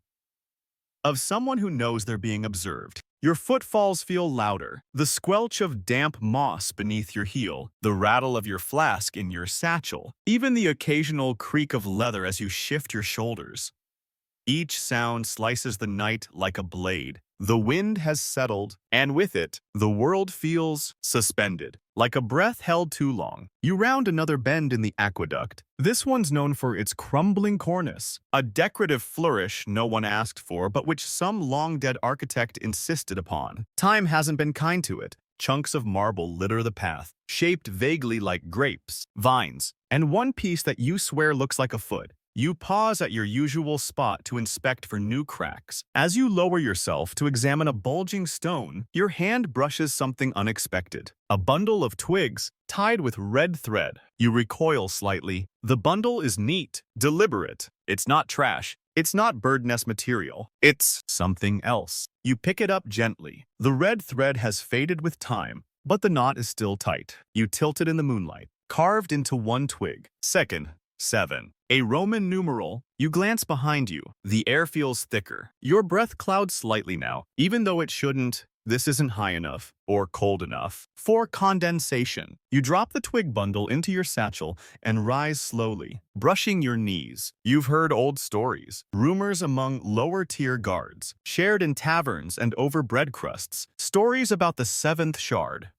of someone who knows they're being observed. Your footfalls feel louder, the squelch of damp moss beneath your heel, the rattle of your flask in your satchel, even the occasional creak of leather as you shift your shoulders. Each sound slices the night like a blade. The wind has settled, and with it, the world feels suspended, like a breath held too long. You round another bend in the aqueduct. This one's known for its crumbling cornice, a decorative flourish no one asked for but which some long-dead architect insisted upon. Time hasn't been kind to it. Chunks of marble litter the path, shaped vaguely like grapes, vines, and one piece that you swear looks like a foot. You pause at your usual spot to inspect for new cracks. As you lower yourself to examine a bulging stone, your hand brushes something unexpected. A bundle of twigs tied with red thread. You recoil slightly. The bundle is neat, deliberate. It's not trash. It's not bird nest material. It's something else. You pick it up gently. The red thread has faded with time, but the knot is still tight. You tilt it in the moonlight. Carved into one twig. Second, 7. A Roman numeral. You glance behind you. The air feels thicker. Your breath clouds slightly now, even though it shouldn't. This isn't high enough or cold enough for condensation. You drop the twig bundle into your satchel and rise slowly, brushing your knees. You've heard old stories, rumors among lower-tier guards, shared in taverns and over bread crusts, stories about the 7th shard.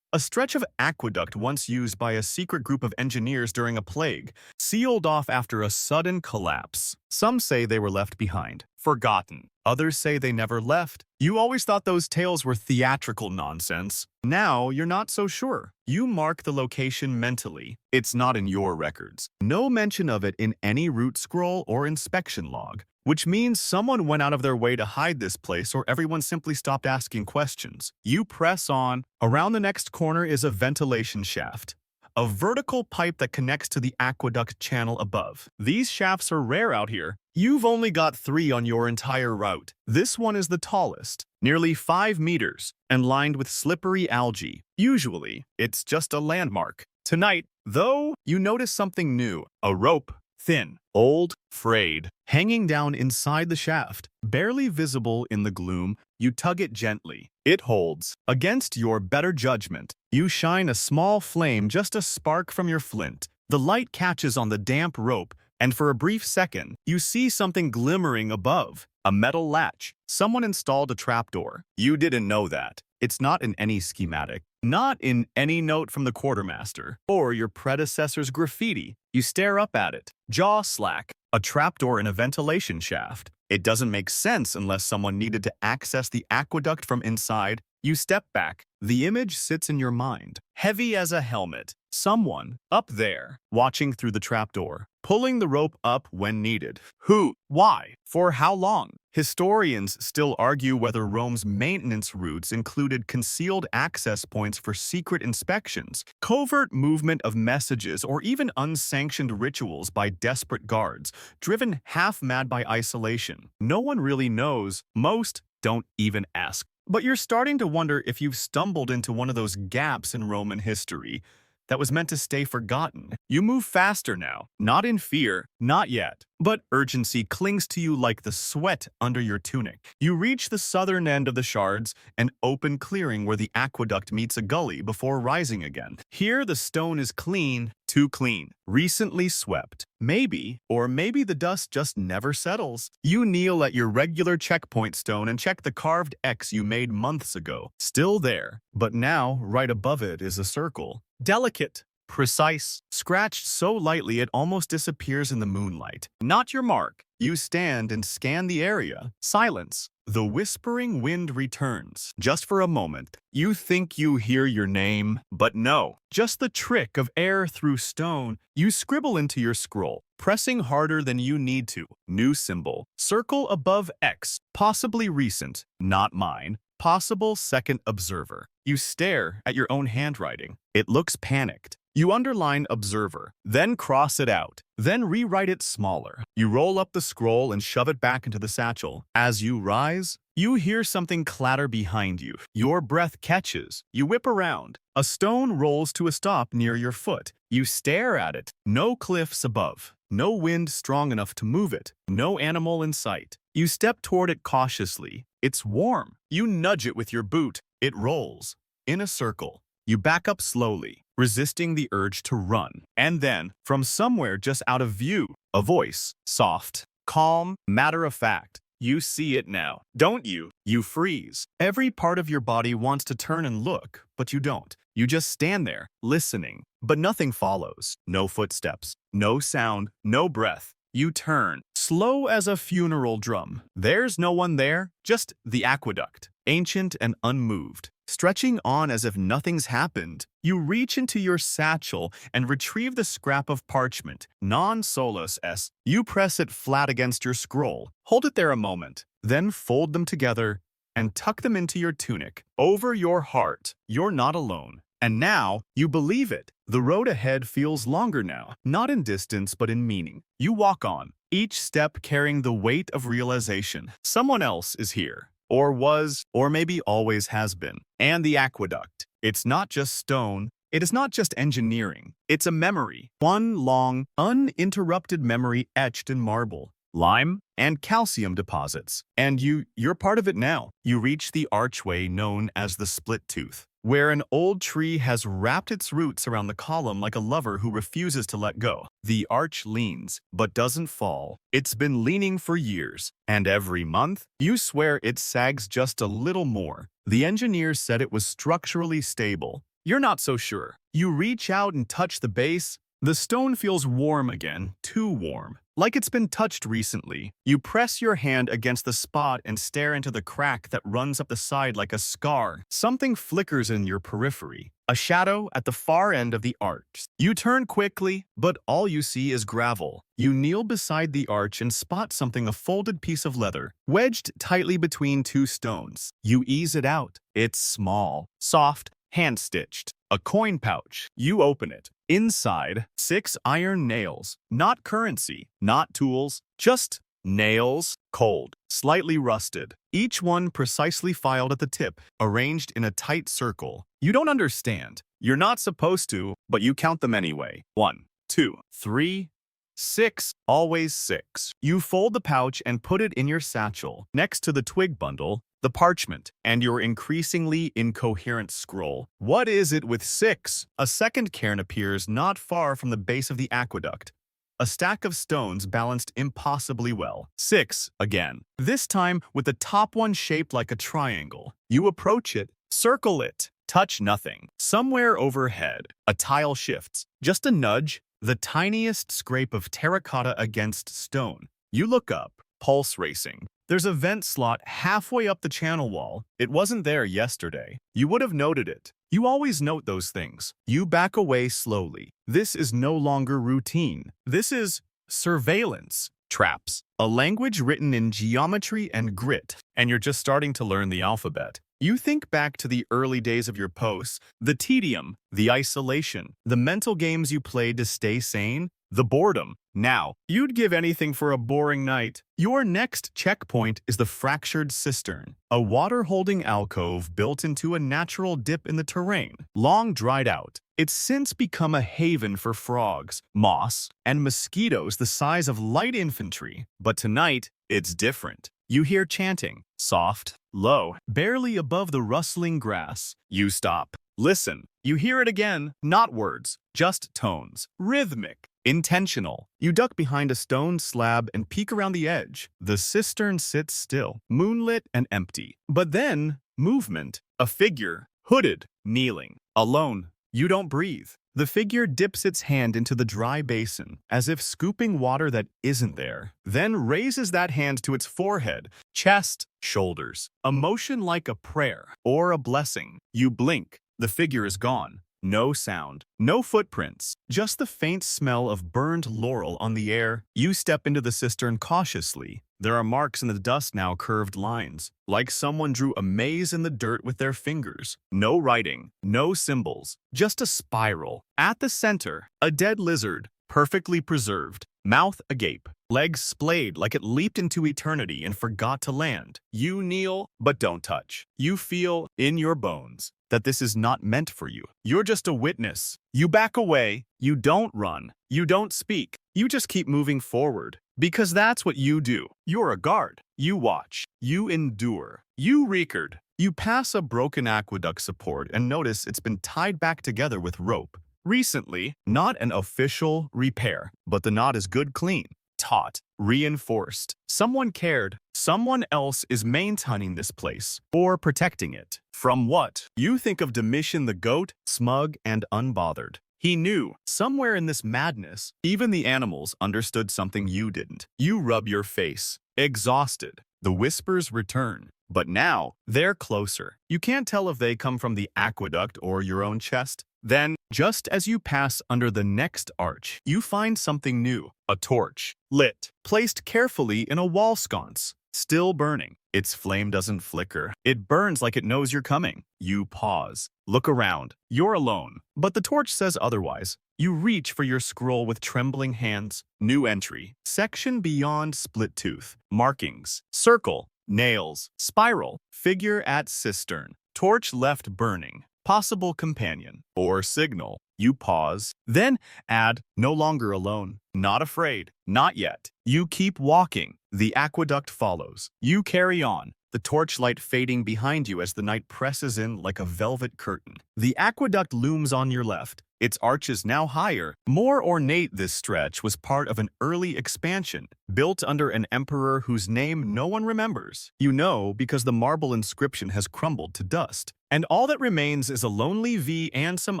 A stretch of aqueduct once used by a secret group of engineers during a plague, sealed off after a sudden collapse. Some say they were left behind, forgotten. Others say they never left. You always thought those tales were theatrical nonsense. Now you're not so sure. You mark the location mentally. It's not in your records. No mention of it in any route scroll or inspection log. which means someone went out of their way to hide this place or everyone simply stopped asking questions. You press on. Around the next corner is a ventilation shaft, a vertical pipe that connects to the aqueduct channel above. These shafts are rare out here. You've only got 3 on your entire route. This one is the tallest, nearly 5 meters, and lined with slippery algae. Usually, it's just a landmark. Tonight, though, you notice something new. A rope, thin, old, frayed, hanging down inside the shaft. Barely visible in the gloom, you tug it gently. It holds. Against your better judgment, you shine a small flame, just a spark from your flint. The light catches on the damp rope, and for a brief second, you see something glimmering above. A metal latch. Someone installed a trapdoor. You didn't know that. It's not in any schematic, not in any note from the quartermaster or your predecessor's graffiti. You stare up at it, jaw slack. A trapdoor in a ventilation shaft. It doesn't make sense unless someone needed to access the aqueduct from inside. You step back. The image sits in your mind, heavy as a helmet. Someone up there, watching through the trapdoor, pulling the rope up when needed. Who? Why? For how long? Historians still argue whether Rome's maintenance routes included concealed access points for secret inspections, covert movement of messages, or even unsanctioned rituals by desperate guards, driven half-mad by isolation. No one really knows. Most don't even ask. But you're starting to wonder if you've stumbled into one of those gaps in Roman history that was meant to stay forgotten. You move faster now, not in fear, not yet, but urgency clings to you like the sweat under your tunic. You reach the southern end of the Shards, an open clearing where the aqueduct meets a gully before rising again. Here the stone is clean, too clean, recently swept. Maybe the dust just never settles. You kneel at your regular checkpoint stone and check the carved X you made months ago. Still there, but now right above it is a circle. Delicate, precise, scratched so lightly it almost disappears in the moonlight. Not your mark. You stand and scan the area. Silence. The whispering wind returns. Just for a moment, you think you hear your name, but no. Just the trick of air through stone. You scribble into your scroll, pressing harder than you need to. New symbol. Circle above X. Possibly recent. Not mine. Possible second observer. You stare at your own handwriting. It looks panicked. You underline observer, then cross it out, then rewrite it smaller. You roll up the scroll and shove it back into the satchel. As you rise, you hear something clatter behind you. Your breath catches. You whip around. A stone rolls to a stop near your foot. You stare at it. No cliffs above. No wind strong enough to move it. No animal in sight. You step toward it cautiously. It's warm. You nudge it with your boot. It rolls. In a circle. You back up slowly, resisting the urge to run. And then, from somewhere just out of view, a voice, soft, calm, matter-of-fact. You see it now, don't you? You freeze. Every part of your body wants to turn and look, but you don't. You just stand there, listening. But nothing follows. No footsteps, no sound, no breath. You turn, slow as a funeral drum. There's no one there, just the aqueduct, ancient and unmoved, stretching on as if nothing's happened. You reach into your satchel and retrieve the scrap of parchment, non-solus s. You press it flat against your scroll. Hold it there a moment, then fold them together and tuck them into your tunic. Over your heart, you're not alone. And now, you believe it. The road ahead feels longer now, not in distance but in meaning. You walk on, each step carrying the weight of realization. Someone else is here, or was, or maybe always has been. And the aqueduct. It's not just stone. It is not just engineering. It's a memory. One long, uninterrupted memory etched in marble, lime, and calcium deposits. And you're part of it now. You reach the archway known as the split tooth, where an old tree has wrapped its roots around the column like a lover who refuses to let go. The arch leans, but doesn't fall. It's been leaning for years, and every month, you swear it sags just a little more. The engineers said it was structurally stable. You're not so sure. You reach out and touch the base. The stone feels warm again, too warm, like it's been touched recently. You press your hand against the spot and stare into the crack that runs up the side like a scar. Something flickers in your periphery. a shadow at the far end of the arch. You turn quickly, but all you see is gravel. You kneel beside the arch and spot something, a folded piece of leather, wedged tightly between two stones. You ease it out. It's small, soft, hand-stitched. A coin pouch. You open it. Inside, 6 iron nails. Not currency, not tools, just nails, cold, slightly rusted. Each one precisely filed at the tip, arranged in a tight circle. You don't understand. You're not supposed to, but you count them anyway. 1, 2, 3, 6, always 6. You fold the pouch and put it in your satchel, next to the twig bundle, the parchment, and your increasingly incoherent scroll. What is it with 6? A second cairn appears not far from the base of the aqueduct. A stack of stones balanced impossibly well. 6, again. This time with the top one shaped like a triangle. You approach it, circle it, touch nothing. Somewhere overhead, a tile shifts. Just a nudge, the tiniest scrape of terracotta against stone. You look up, pulse racing. There's a vent slot halfway up the channel wall. It wasn't there yesterday. You would have noted it. You always note those things. You back away slowly. This is no longer routine. This is surveillance. Traps. A language written in geometry and grit, and you're just starting to learn the alphabet. You think back to the early days of your posts, the tedium, the isolation, the mental games you played to stay sane, the boredom. Now, you'd give anything for a boring night. Your next checkpoint is the fractured cistern, a water-holding alcove built into a natural dip in the terrain. Long dried out, it's since become a haven for frogs, moss, and mosquitoes the size of light infantry. But tonight, it's different. You hear chanting, soft, low, barely above the rustling grass. You stop. Listen. You hear it again, not words, just tones. Rhythmic. Intentional. You duck behind a stone slab and peek around the edge. The cistern sits still, moonlit and empty. But then, movement. A figure, hooded, kneeling, alone. You don't breathe. The figure dips its hand into the dry basin, as if scooping water that isn't there, then raises that hand to its forehead, chest, shoulders. A motion like a prayer or a blessing. You blink. The figure is gone. No sound, no footprints, just the faint smell of burned laurel on the air. You step into the cistern cautiously. There are marks in the dust now, curved lines, like someone drew a maze in the dirt with their fingers. No writing, no symbols, just a spiral. At the center, a dead lizard, perfectly preserved, mouth agape, legs splayed like it leaped into eternity and forgot to land. You kneel, but don't touch. You feel, in your bones, that this is not meant for you. You're just a witness. You back away. You don't run. You don't speak. You just keep moving forward. Because that's what you do. You're a guard. You watch. You endure. You record. You pass a broken aqueduct support and notice it's been tied back together with rope. Recently, not an official repair, but the knot is good clean. Taut, reinforced. Someone cared. Someone else is maintaining this place, or protecting it. From what? You think of Domitian the goat, smug and unbothered. He knew, somewhere in this madness, even the animals understood something you didn't. You rub your face, exhausted. The whispers return, but now they're closer. You can't tell if they come from the aqueduct or your own chest. Then, just as you pass under the next arch, you find something new. A torch, lit, placed carefully in a wall sconce, still burning. Its flame doesn't flicker. It burns like it knows you're coming. You pause, look around. You're alone, but the torch says otherwise. You reach for your scroll with trembling hands. New entry, section beyond split tooth, markings, circle, nails, spiral, figure at cistern, torch left burning. Possible companion or signal. You pause, then add, no longer alone, not afraid, not yet. You keep walking. The aqueduct follows. You carry on, the torchlight fading behind you as the night presses in like a velvet curtain. The aqueduct looms on your left. Its arches now higher, more ornate. This stretch was part of an early expansion, built under an emperor whose name no one remembers. You know because the marble inscription has crumbled to dust. And all that remains is a lonely V and some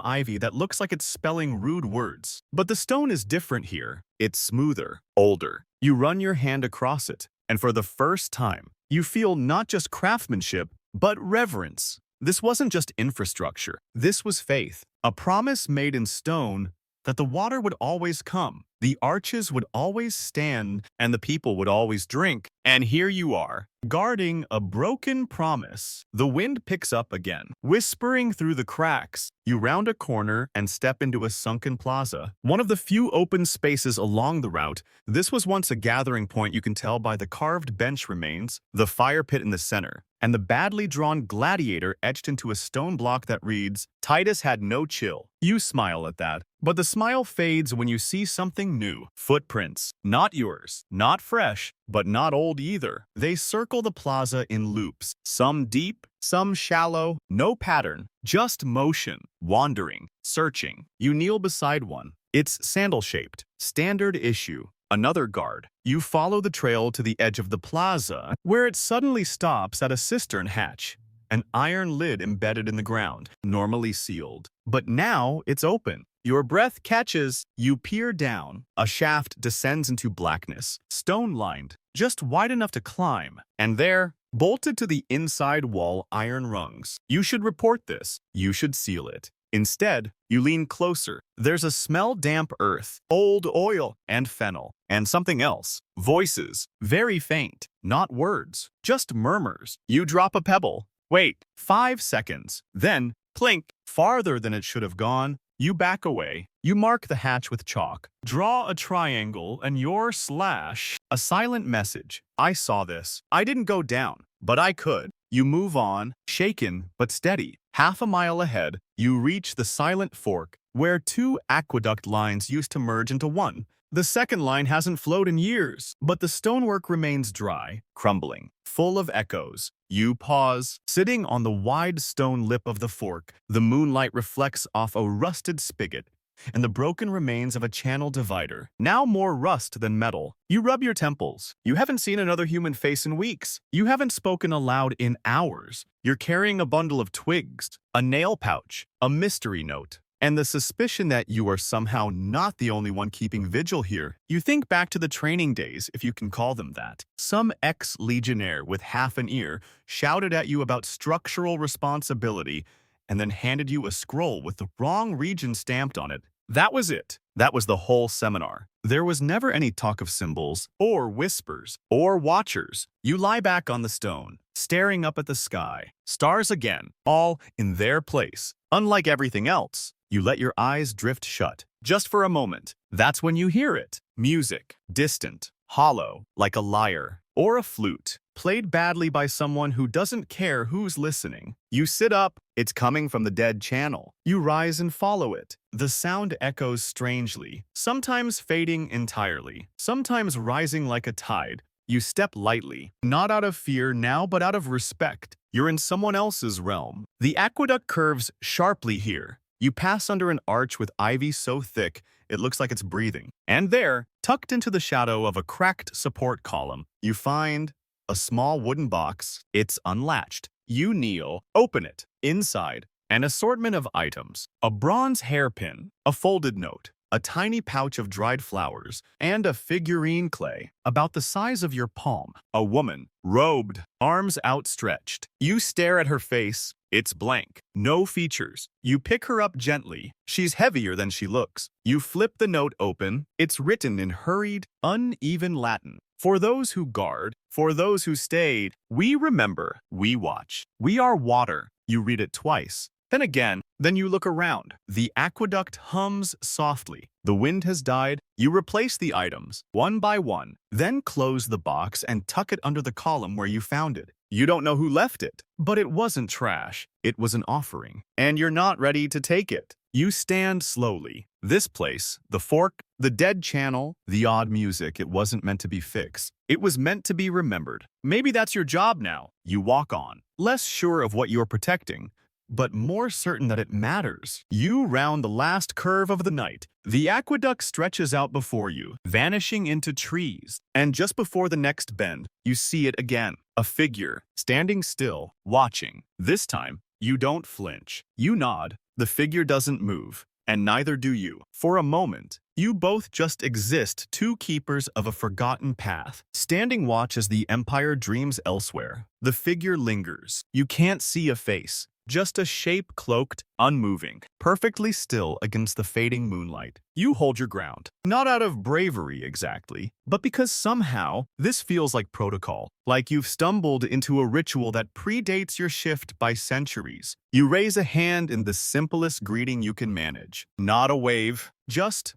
ivy that looks like it's spelling rude words. But the stone is different here. It's smoother, older. You run your hand across it, and for the first time, you feel not just craftsmanship, but reverence. This wasn't just infrastructure. This was faith. A promise made in stone that the water would always come, the arches would always stand, and the people would always drink. And here you are, guarding a broken promise. The wind picks up again, whispering through the cracks. You round a corner and step into a sunken plaza, one of the few open spaces along the route. This was once a gathering point, you can tell by the carved bench remains, the fire pit in the center, and the badly drawn gladiator etched into a stone block that reads, "Titus had no chill." You smile at that, but the smile fades when you see something new. Footprints. Not yours, not fresh, but not old either. They circle the plaza in loops, some deep, some shallow, no pattern, just motion, wandering, searching. You kneel beside one. It's sandal-shaped, standard issue. Another guard. You follow the trail to the edge of the plaza, where it suddenly stops at a cistern hatch. An iron lid embedded in the ground, normally sealed. But now it's open. Your breath catches, you peer down. A shaft descends into blackness, stone-lined, just wide enough to climb. And there, bolted to the inside wall, iron rungs. You should report this. You should seal it. Instead, you lean closer. There's a smell, damp earth, old oil, and fennel. And something else. Voices. Very faint. Not words. Just murmurs. You drop a pebble. Wait. 5 seconds. Then, clink. Farther than it should have gone. You back away. You mark the hatch with chalk. Draw a triangle and your slash. A silent message. I saw this. I didn't go down, but I could. You move on, shaken but steady. Half a mile ahead, you reach the silent fork, where 2 aqueduct lines used to merge into one. The second line hasn't flowed in years, but the stonework remains dry, crumbling, full of echoes. You pause, sitting on the wide stone lip of the fork. The moonlight reflects off a rusted spigot and the broken remains of a channel divider, now more rust than metal. You rub your temples. You haven't seen another human face in weeks. You haven't spoken aloud in hours. You're carrying a bundle of twigs, a nail pouch, a mystery note, and the suspicion that you are somehow not the only one keeping vigil here. You think back to the training days, if you can call them that. Some ex-legionnaire with half an ear shouted at you about structural responsibility and then handed you a scroll with the wrong region stamped on it. That was it. That was the whole seminar. There was never any talk of symbols, or whispers, or watchers. You lie back on the stone, staring up at the sky. Stars again, all in their place. Unlike everything else, you let your eyes drift shut, just for a moment. That's when you hear it. Music, distant, hollow, like a lyre, or a flute, played badly by someone who doesn't care who's listening. You sit up, it's coming from the dead channel. You rise and follow it. The sound echoes strangely, sometimes fading entirely, sometimes rising like a tide. You step lightly, not out of fear now but out of respect. You're in someone else's realm. The aqueduct curves sharply here. You pass under an arch with ivy so thick it looks like it's breathing. And there, tucked into the shadow of a cracked support column, you find a small wooden box. It's unlatched. You kneel, open it. Inside, an assortment of items. A bronze hairpin, a folded note, a tiny pouch of dried flowers, and a figurine clay about the size of your palm. A woman, robed, arms outstretched. You stare at her face. It's blank. No features. You pick her up gently. She's heavier than she looks. You flip the note open. It's written in hurried, uneven Latin. For those who guard, for those who stayed, we remember, we watch. We are water. You read it twice. Then again, then you look around. The aqueduct hums softly. The wind has died. You replace the items, one by one, then close the box and tuck it under the column where you found it. You don't know who left it, but it wasn't trash. It was an offering, and you're not ready to take it. You stand slowly. This place, the fork, the dead channel, the odd music, it wasn't meant to be fixed. It was meant to be remembered. Maybe that's your job now. You walk on, less sure of what you're protecting, but more certain that it matters. You round the last curve of the night. The aqueduct stretches out before you, vanishing into trees. And just before the next bend, you see it again. A figure, standing still, watching. This time, you don't flinch. You nod. The figure doesn't move, and neither do you. For a moment, you both just exist, two keepers of a forgotten path, standing watch as the Empire dreams elsewhere. The figure lingers. You can't see a face, just a shape cloaked, unmoving, perfectly still against the fading moonlight. You hold your ground, not out of bravery exactly, but because somehow this feels like protocol, like you've stumbled into a ritual that predates your shift by centuries. You raise a hand in the simplest greeting you can manage. Not a wave, just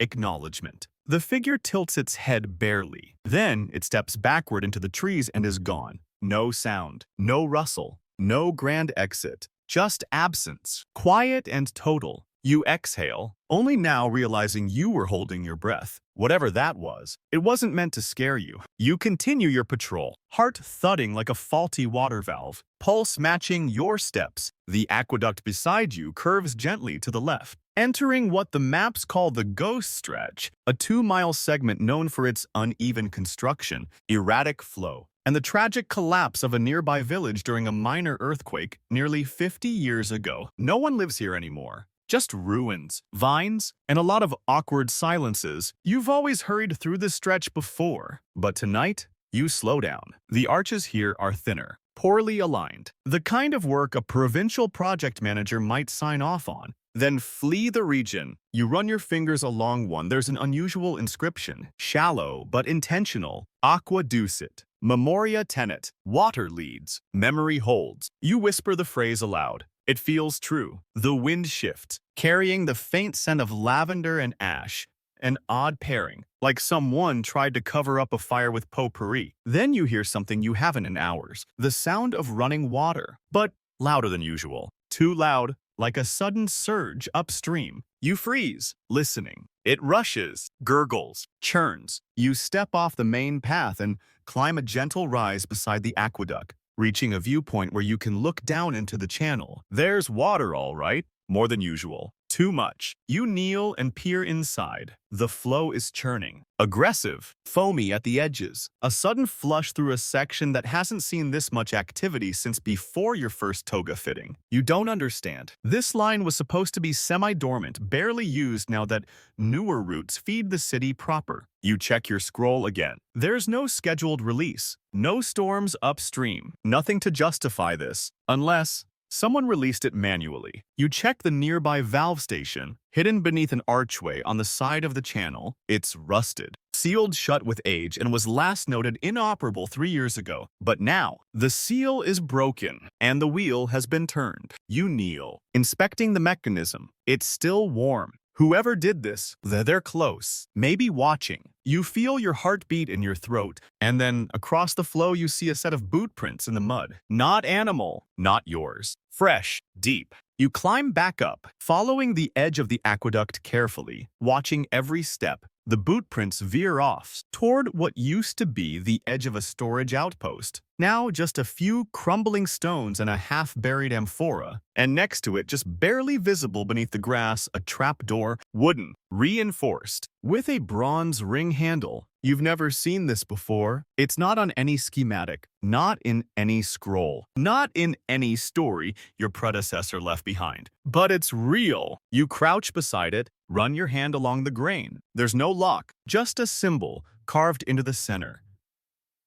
acknowledgement. The figure tilts its head barely. Then it steps backward into the trees and is gone. No sound, no rustle, no grand exit, just absence, quiet and total. You exhale, only now realizing you were holding your breath. Whatever that was, it wasn't meant to scare you. You continue your patrol, heart thudding like a faulty water valve, pulse matching your steps. The aqueduct beside you curves gently to the left, entering what the maps call the Ghost Stretch, a 2-mile segment known for its uneven construction, erratic flow, and the tragic collapse of a nearby village during a minor earthquake nearly 50 years ago. No one lives here anymore. Just ruins, vines, and a lot of awkward silences. You've always hurried through this stretch before, but tonight, you slow down. The arches here are thinner, poorly aligned, the kind of work a provincial project manager might sign off on. Then flee the region. You run your fingers along one. There's an unusual inscription, shallow but intentional. Aqueduct-Shard. Memoria tenet. Water leads. Memory holds. You whisper the phrase aloud. It feels true. The wind shifts, carrying the faint scent of lavender and ash. An odd pairing, like someone tried to cover up a fire with potpourri. Then you hear something you haven't in hours. The sound of running water, but louder than usual. Too loud, like a sudden surge upstream. You freeze, listening. It rushes, gurgles, churns. You step off the main path and climb a gentle rise beside the aqueduct, reaching a viewpoint where you can look down into the channel. There's water, all right, more than usual. Too much. You kneel and peer inside. The flow is churning, aggressive, foamy at the edges. A sudden flush through a section that hasn't seen this much activity since before your first toga fitting. You don't understand. This line was supposed to be semi-dormant, barely used now that newer routes feed the city proper. You check your scroll again. There's no scheduled release, no storms upstream, nothing to justify this, unless someone released it manually. You check the nearby valve station, hidden beneath an archway on the side of the channel. It's rusted, sealed shut with age, and was last noted inoperable 3 years ago. But now, the seal is broken, and the wheel has been turned. You kneel, inspecting the mechanism. It's still warm. Whoever did this, they're close, maybe watching. You feel your heartbeat in your throat, and then across the flow you see a set of boot prints in the mud. Not animal, not yours. Fresh, deep. You climb back up, following the edge of the aqueduct carefully, watching every step. The boot prints veer off toward what used to be the edge of a storage outpost. Now just a few crumbling stones and a half-buried amphora, and next to it, just barely visible beneath the grass, a trapdoor, wooden, reinforced, with a bronze ring handle. You've never seen this before. It's not on any schematic, not in any scroll, not in any story your predecessor left behind. But it's real. You crouch beside it, run your hand along the grain. There's no lock, just a symbol carved into the center.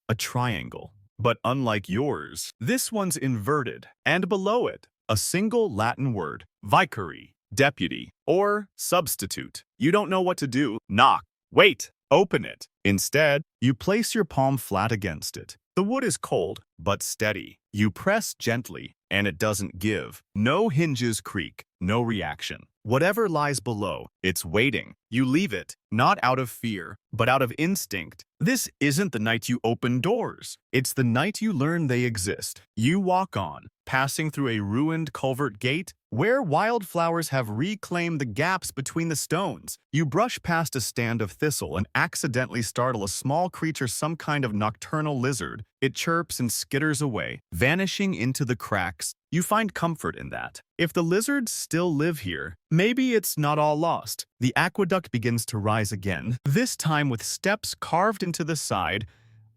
A triangle. But unlike yours, this one's inverted, and below it, a single Latin word, vicary, deputy, or substitute. You don't know what to do. Knock. Wait. Open it. Instead, you place your palm flat against it. The wood is cold, but steady. You press gently, and it doesn't give. No hinges creak, no reaction. Whatever lies below, it's waiting. You leave it, not out of fear, but out of instinct. This isn't the night you open doors. It's the night you learn they exist. You walk on, passing through a ruined culvert gate where wildflowers have reclaimed the gaps between the stones. You brush past a stand of thistle and accidentally startle a small creature, some kind of nocturnal lizard. It chirps and skitters away, vanishing into the cracks. You find comfort in that. If the lizards still live here, maybe it's not all lost. The aqueduct begins to rise again, this time with steps carved into the side,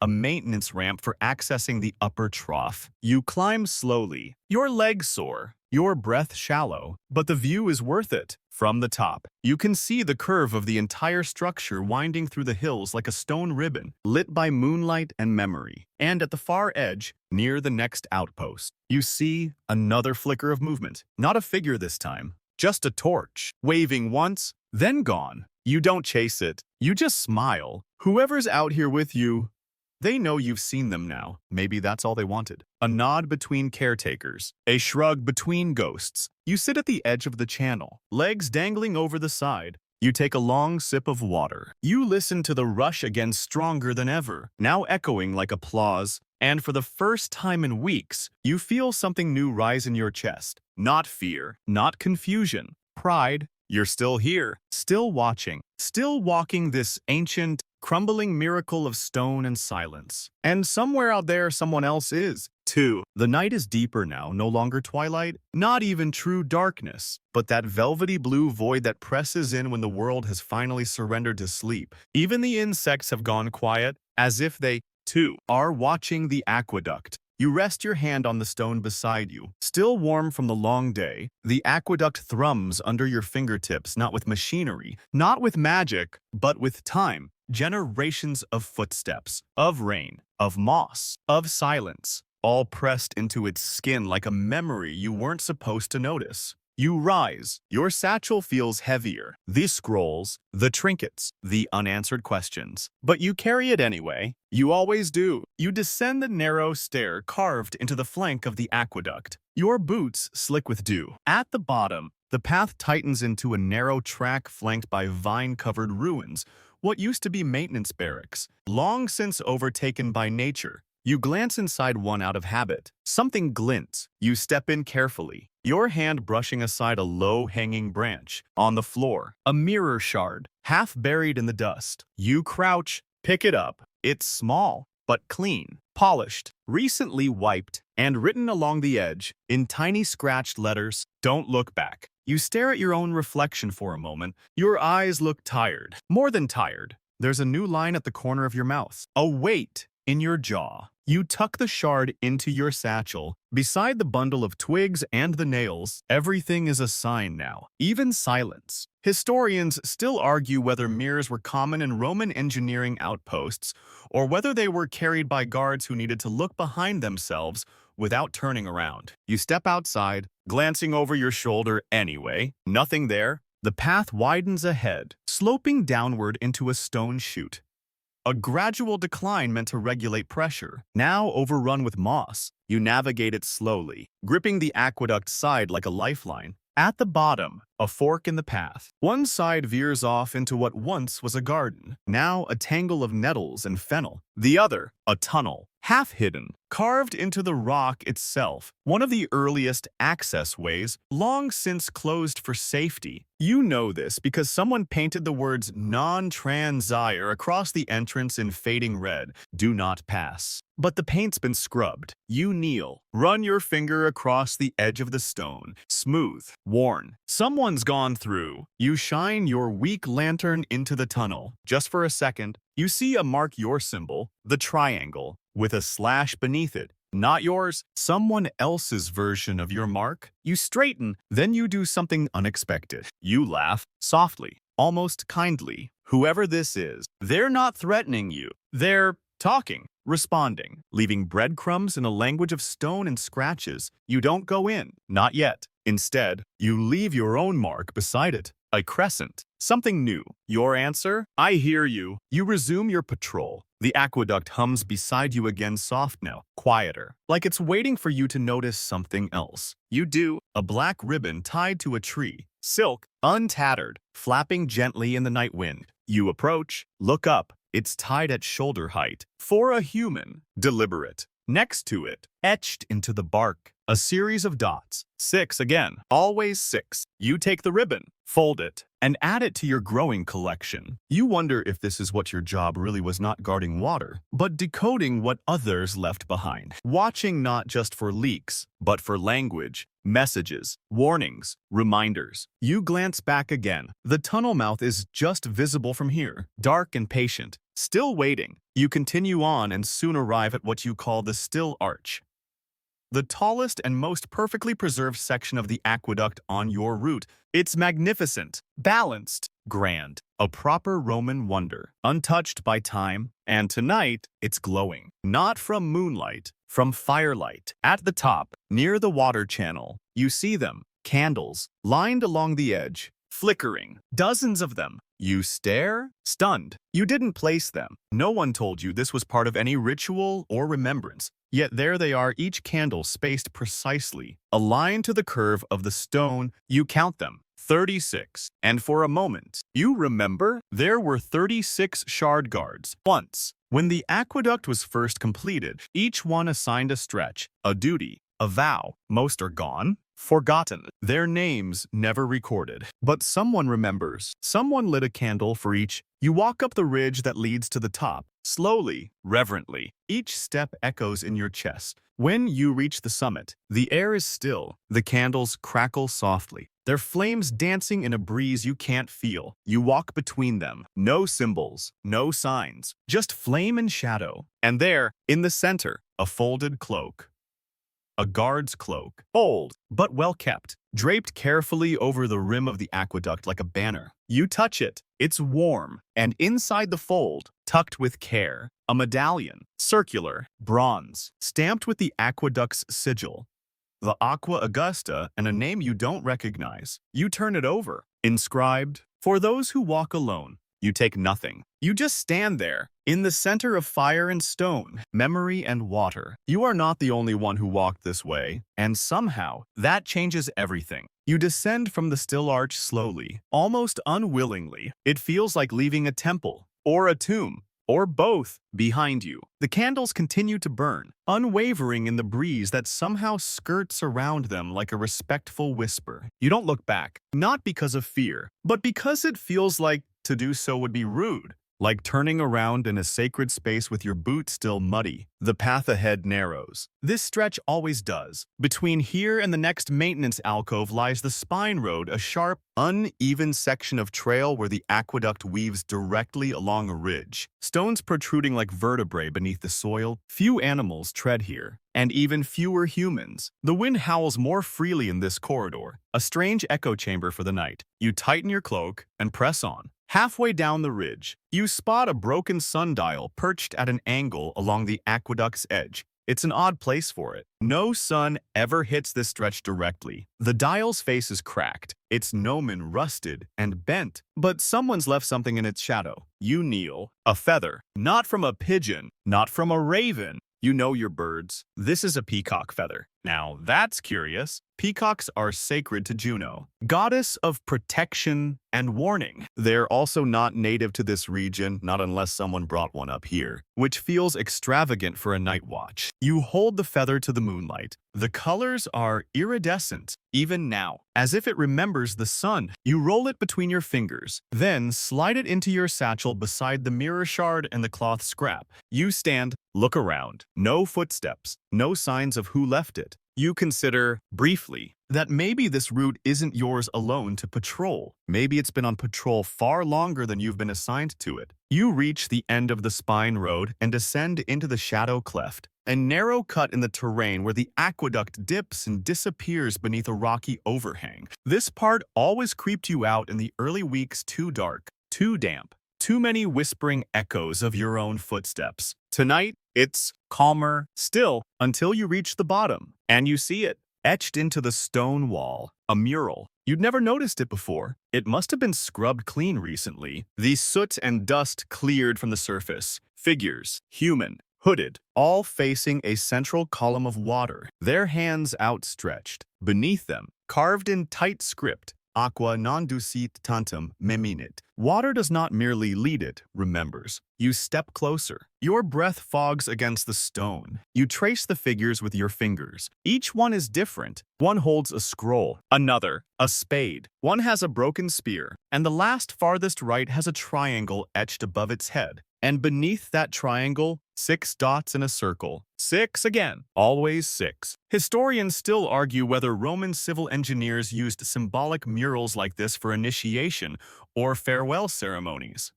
a maintenance ramp for accessing the upper trough. You climb slowly, your legs sore, your breath shallow, but the view is worth it. From the top, you can see the curve of the entire structure winding through the hills like a stone ribbon, lit by moonlight and memory. And at the far edge, near the next outpost, you see another flicker of movement. Not a figure this time, just a torch, waving once, then gone. You don't chase it, you just smile. Whoever's out here with you, they know you've seen them now. Maybe that's all they wanted. A nod between caretakers, a shrug between ghosts. You sit at the edge of the channel, legs dangling over the side. You take a long sip of water. You listen to the rush again, stronger than ever, now echoing like applause. And for the first time in weeks, you feel something new rise in your chest. Not fear, not confusion, pride. You're still here, still watching, still walking this ancient, crumbling miracle of stone and silence. And somewhere out there, someone else is, too. The night is deeper now, no longer twilight, not even true darkness, but that velvety blue void that presses in when the world has finally surrendered to sleep. Even the insects have gone quiet, as if they, too, are watching the aqueduct. You rest your hand on the stone beside you. Still warm from the long day, the aqueduct thrums under your fingertips, not with machinery, not with magic, but with time. Generations of footsteps, of rain, of moss, of silence, all pressed into its skin like a memory you weren't supposed to notice. You rise. Your satchel feels heavier. The scrolls, the trinkets, the unanswered questions. But you carry it anyway. You always do. You descend the narrow stair carved into the flank of the aqueduct. Your boots slick with dew. At the bottom, the path tightens into a narrow track flanked by vine-covered ruins, what used to be maintenance barracks, long since overtaken by nature. You glance inside one out of habit. Something glints. You step in carefully, your hand brushing aside a low-hanging branch. On the floor, a mirror shard, half buried in the dust. You crouch, pick it up. It's small, but clean, polished, recently wiped, and written along the edge, in tiny scratched letters, "Don't look back." You stare at your own reflection for a moment. Your eyes look tired. More than tired. There's a new line at the corner of your mouth. A weight in your jaw. You tuck the shard into your satchel. Beside the bundle of twigs and the nails, everything is a sign now, even silence. Historians still argue whether mirrors were common in Roman engineering outposts or whether they were carried by guards who needed to look behind themselves without turning around. You step outside, glancing over your shoulder anyway. Nothing there. The path widens ahead, sloping downward into a stone chute. A gradual decline meant to regulate pressure. Now overrun with moss, you navigate it slowly, gripping the aqueduct side like a lifeline. At the bottom, a fork in the path. One side veers off into what once was a garden, now a tangle of nettles and fennel. The other, a tunnel, half hidden, carved into the rock itself, one of the earliest access ways, long since closed for safety. You know this because someone painted the words non-transire across the entrance in fading red, "Do not pass." But the paint's been scrubbed. You kneel, run your finger across the edge of the stone, smooth, worn. Someone's gone through. You shine your weak lantern into the tunnel. Just for a second, you see a mark your symbol, the triangle, with a slash beneath it. Not yours, someone else's version of your mark. You straighten, then you do something unexpected. You laugh, softly, almost kindly. Whoever this is, they're not threatening you. They're talking, responding, leaving breadcrumbs in a language of stone and scratches. You don't go in, not yet. Instead, you leave your own mark beside it, a crescent, something new. Your answer? I hear you. You resume your patrol. The aqueduct hums beside you again, soft now, quieter, like it's waiting for you to notice something else. You do. A black ribbon tied to a tree, silk, untattered, flapping gently in the night wind. You approach, look up. It's tied at shoulder height. For a human, deliberate. Next to it, etched into the bark, a series of dots. 6 again, always 6. You take the ribbon, fold it, and add it to your growing collection. You wonder if this is what your job really was, not guarding water, but decoding what others left behind. Watching not just for leaks, but for language, messages, warnings, reminders. You glance back again. The tunnel mouth is just visible from here, dark and patient. Still waiting, you continue on and soon arrive at what you call the still arch. the tallest and most perfectly preserved section of the aqueduct on your route. It's magnificent, balanced, grand, a proper Roman wonder, untouched by time, and tonight it's glowing. Not from moonlight, from firelight. At the top, near the water channel, you see them, candles, lined along the edge, flickering, dozens of them. You stare, stunned. You didn't place them. No one told you this was part of any ritual or remembrance. Yet there they are, each candle spaced precisely, aligned to the curve of the stone. You count them, 36. And for a moment, you remember there were 36 shard guards. Once, when the aqueduct was first completed, each one assigned a stretch, a duty, a vow. Most are gone, forgotten, their names never recorded. But someone remembers. Someone lit a candle for each. You walk up the ridge that leads to the top, slowly, reverently. Each step echoes in your chest. When you reach the summit, the air is still. The candles crackle softly, their flames dancing in a breeze you can't feel. You walk between them. No symbols, no signs, just flame and shadow. And there, in the center, a folded cloak. A guard's cloak, old but well kept, draped carefully over the rim of the aqueduct like a banner. You touch it, it's warm, and inside the fold, tucked with care, a medallion, circular, bronze, stamped with the aqueduct's sigil, the Aqua Augusta, and a name you don't recognize. You turn it over, inscribed, "For those who walk alone." You take nothing. You just stand there, in the center of fire and stone, memory and water. You are not the only one who walked this way, and somehow, that changes everything. You descend from the still arch slowly, almost unwillingly. It feels like leaving a temple, or a tomb, or both, behind you. The candles continue to burn, unwavering in the breeze that somehow skirts around them like a respectful whisper. You don't look back, not because of fear, but because it feels like to do so would be rude, like turning around in a sacred space with your boots still muddy. The path ahead narrows. This stretch always does. Between here and the next maintenance alcove lies the spine road, a sharp, uneven section of trail where the aqueduct weaves directly along a ridge. Stones protruding like vertebrae beneath the soil. Few animals tread here, and even fewer humans. The wind howls more freely in this corridor, a strange echo chamber for the night. You tighten your cloak and press on. Halfway down the ridge, you spot a broken sundial perched at an angle along the aqueduct's edge. It's an odd place for it. No sun ever hits this stretch directly. The dial's face is cracked, its gnomon rusted and bent, but someone's left something in its shadow. You kneel. A feather. Not from a pigeon, not from a raven. You know your birds. This is a peacock feather. Now, that's curious. Peacocks are sacred to Juno, goddess of protection and warning. They're also not native to this region, not unless someone brought one up here, which feels extravagant for a night watch. You hold the feather to the moonlight. The colors are iridescent, even now, as if it remembers the sun. You roll it between your fingers, then slide it into your satchel beside the mirror shard and the cloth scrap. You stand, look around. No footsteps, no signs of who left it. You consider, briefly, that maybe this route isn't yours alone to patrol. Maybe it's been on patrol far longer than you've been assigned to it. You reach the end of the spine road and descend into the shadow cleft, a narrow cut in the terrain where the aqueduct dips and disappears beneath a rocky overhang. This part always creeped you out in the early weeks. Too dark, too damp, too many whispering echoes of your own footsteps. Tonight, it's calmer still until you reach the bottom, and you see it, etched into the stone wall, a mural. You'd never noticed it before. It must have been scrubbed clean recently. The soot and dust cleared from the surface. Figures, human, hooded, all facing a central column of water, their hands outstretched. Beneath them, carved in tight script, aqua non ducit tantum meminit. Water does not merely lead it, remembers. You step closer. Your breath fogs against the stone. You trace the figures with your fingers. Each one is different. One holds a scroll, another, a spade. One has a broken spear, and the last farthest right has a triangle etched above its head. And beneath that triangle, 6 dots in a circle. 6 again. Always 6. Historians still argue whether Roman civil engineers used symbolic murals like this for initiation or farewell ceremonies.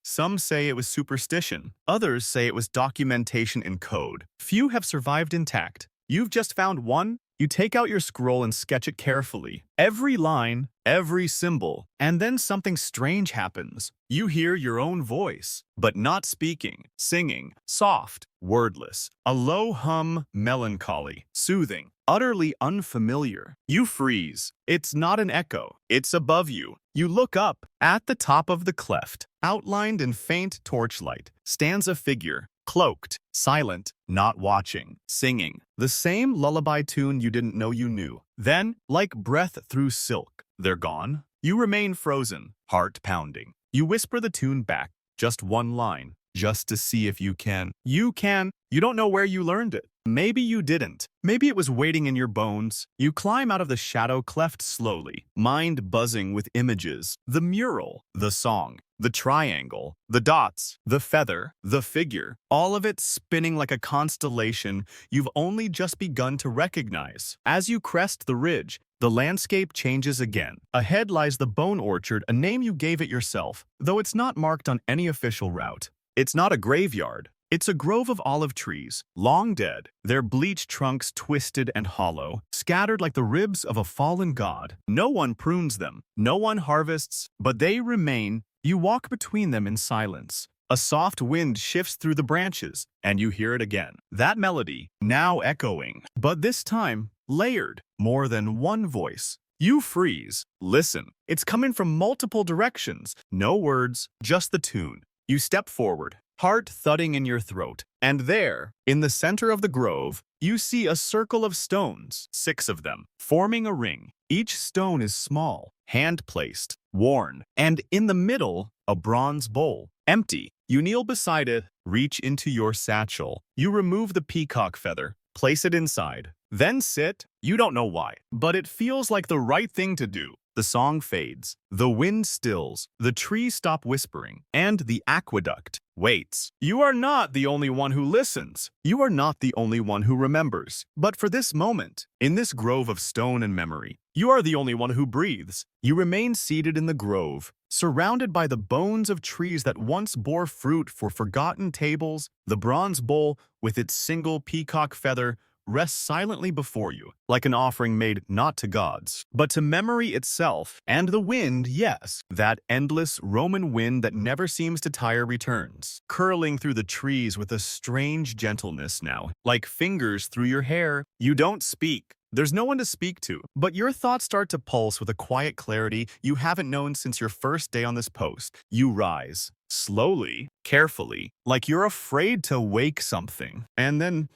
Some say it was superstition. Others say it was documentation in code. Few have survived intact. You've just found one? You take out your scroll and sketch it carefully. Every line, every symbol, and then something strange happens. You hear your own voice, but not speaking, singing, soft, wordless. A low hum, melancholy, soothing, utterly unfamiliar. You freeze. It's not an echo. It's above you. You look up. At the top of the cleft, outlined in faint torchlight, stands a figure. Cloaked, silent, not watching, singing. The same lullaby tune you didn't know you knew. Then, like breath through silk, they're gone. You remain frozen, heart pounding. You whisper the tune back, just one line, just to see if you can. You can. You don't know where you learned it. Maybe you didn't. Maybe it was waiting in your bones. You climb out of the shadow cleft slowly, mind buzzing with images. The mural, the song, the triangle, the dots, the feather, the figure, all of it spinning like a constellation you've only just begun to recognize. As you crest the ridge, the landscape changes again. Ahead lies the Bone Orchard, a name you gave it yourself, though it's not marked on any official route. It's not a graveyard. It's a grove of olive trees, long dead, their bleached trunks twisted and hollow, scattered like the ribs of a fallen god. No one prunes them, no one harvests, but they remain. You walk between them in silence. A soft wind shifts through the branches, and you hear it again. That melody, now echoing, but this time layered, more than one voice. You freeze. Listen. It's coming from multiple directions. No words, just the tune. You step forward, heart thudding in your throat, and there, in the center of the grove, you see a circle of stones, 6 of them, forming a ring. Each stone is small, hand-placed, worn, and in the middle, a bronze bowl, empty. You kneel beside it, reach into your satchel. You remove the peacock feather, place it inside, then sit. You don't know why, but it feels like the right thing to do. The song fades, the wind stills, the trees stop whispering, and the aqueduct waits. You are not the only one who listens. You are not the only one who remembers. But for this moment, in this grove of stone and memory, you are the only one who breathes. You remain seated in the grove, surrounded by the bones of trees that once bore fruit for forgotten tables. The bronze bowl, with its single peacock feather, rests silently before you, like an offering made not to gods, but to memory itself. And the wind, yes, that endless Roman wind that never seems to tire returns, curling through the trees with a strange gentleness now, like fingers through your hair. You don't speak. There's no one to speak to, but your thoughts start to pulse with a quiet clarity you haven't known since your first day on this post. You rise, slowly, carefully, like you're afraid to wake something, and then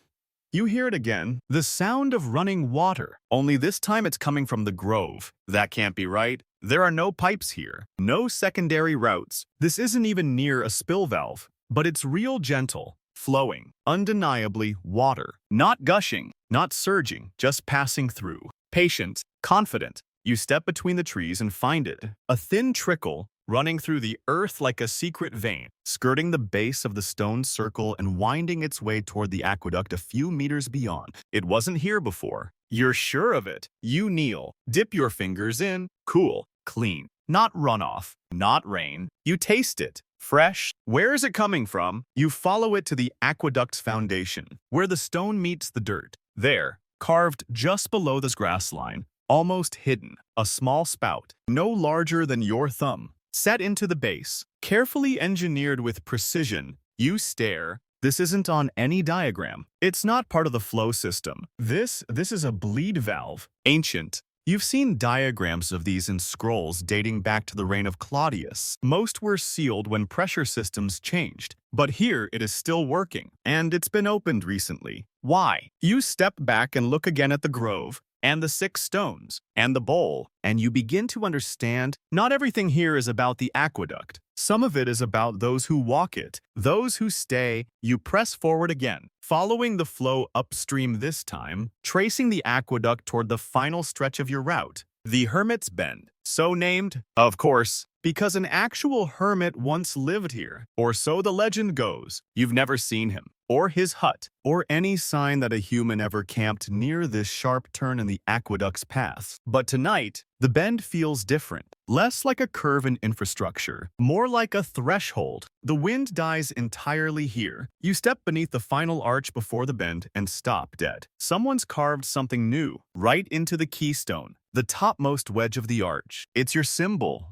you hear it again, the sound of running water, only this time it's coming from the grove. That can't be right. There are no pipes here, no secondary routes. This isn't even near a spill valve, but it's real gentle, flowing, undeniably water. Not gushing, not surging, just passing through. Patient, confident, you step between the trees and find it. A thin trickle, running through the earth like a secret vein, skirting the base of the stone circle and winding its way toward the aqueduct a few meters beyond. It wasn't here before. You're sure of it. You kneel, dip your fingers in, cool, clean, not runoff, not rain. You taste it, fresh. Where is it coming from? You follow it to the aqueduct's foundation, where the stone meets the dirt. There, carved just below this grass line, almost hidden, a small spout, no larger than your thumb, set into the base, carefully engineered with precision. You stare. This isn't on any diagram. It's not part of the flow system. This is a bleed valve. Ancient. You've seen diagrams of these in scrolls dating back to the reign of Claudius. Most were sealed when pressure systems changed, but here it is still working, and it's been opened recently. Why? You step back and look again at the grove, and the 6 stones, and the bowl, and you begin to understand not everything here is about the aqueduct. Some of it is about those who walk it, those who stay. You press forward again, following the flow upstream this time, tracing the aqueduct toward the final stretch of your route, the Hermit's Bend. So named, of course, because an actual hermit once lived here, or so the legend goes. You've never seen him, or his hut, or any sign that a human ever camped near this sharp turn in the aqueduct's path. But tonight, the bend feels different. Less like a curve in infrastructure, more like a threshold. The wind dies entirely here. You step beneath the final arch before the bend and stop dead. Someone's carved something new, right into the keystone, the topmost wedge of the arch. It's your symbol.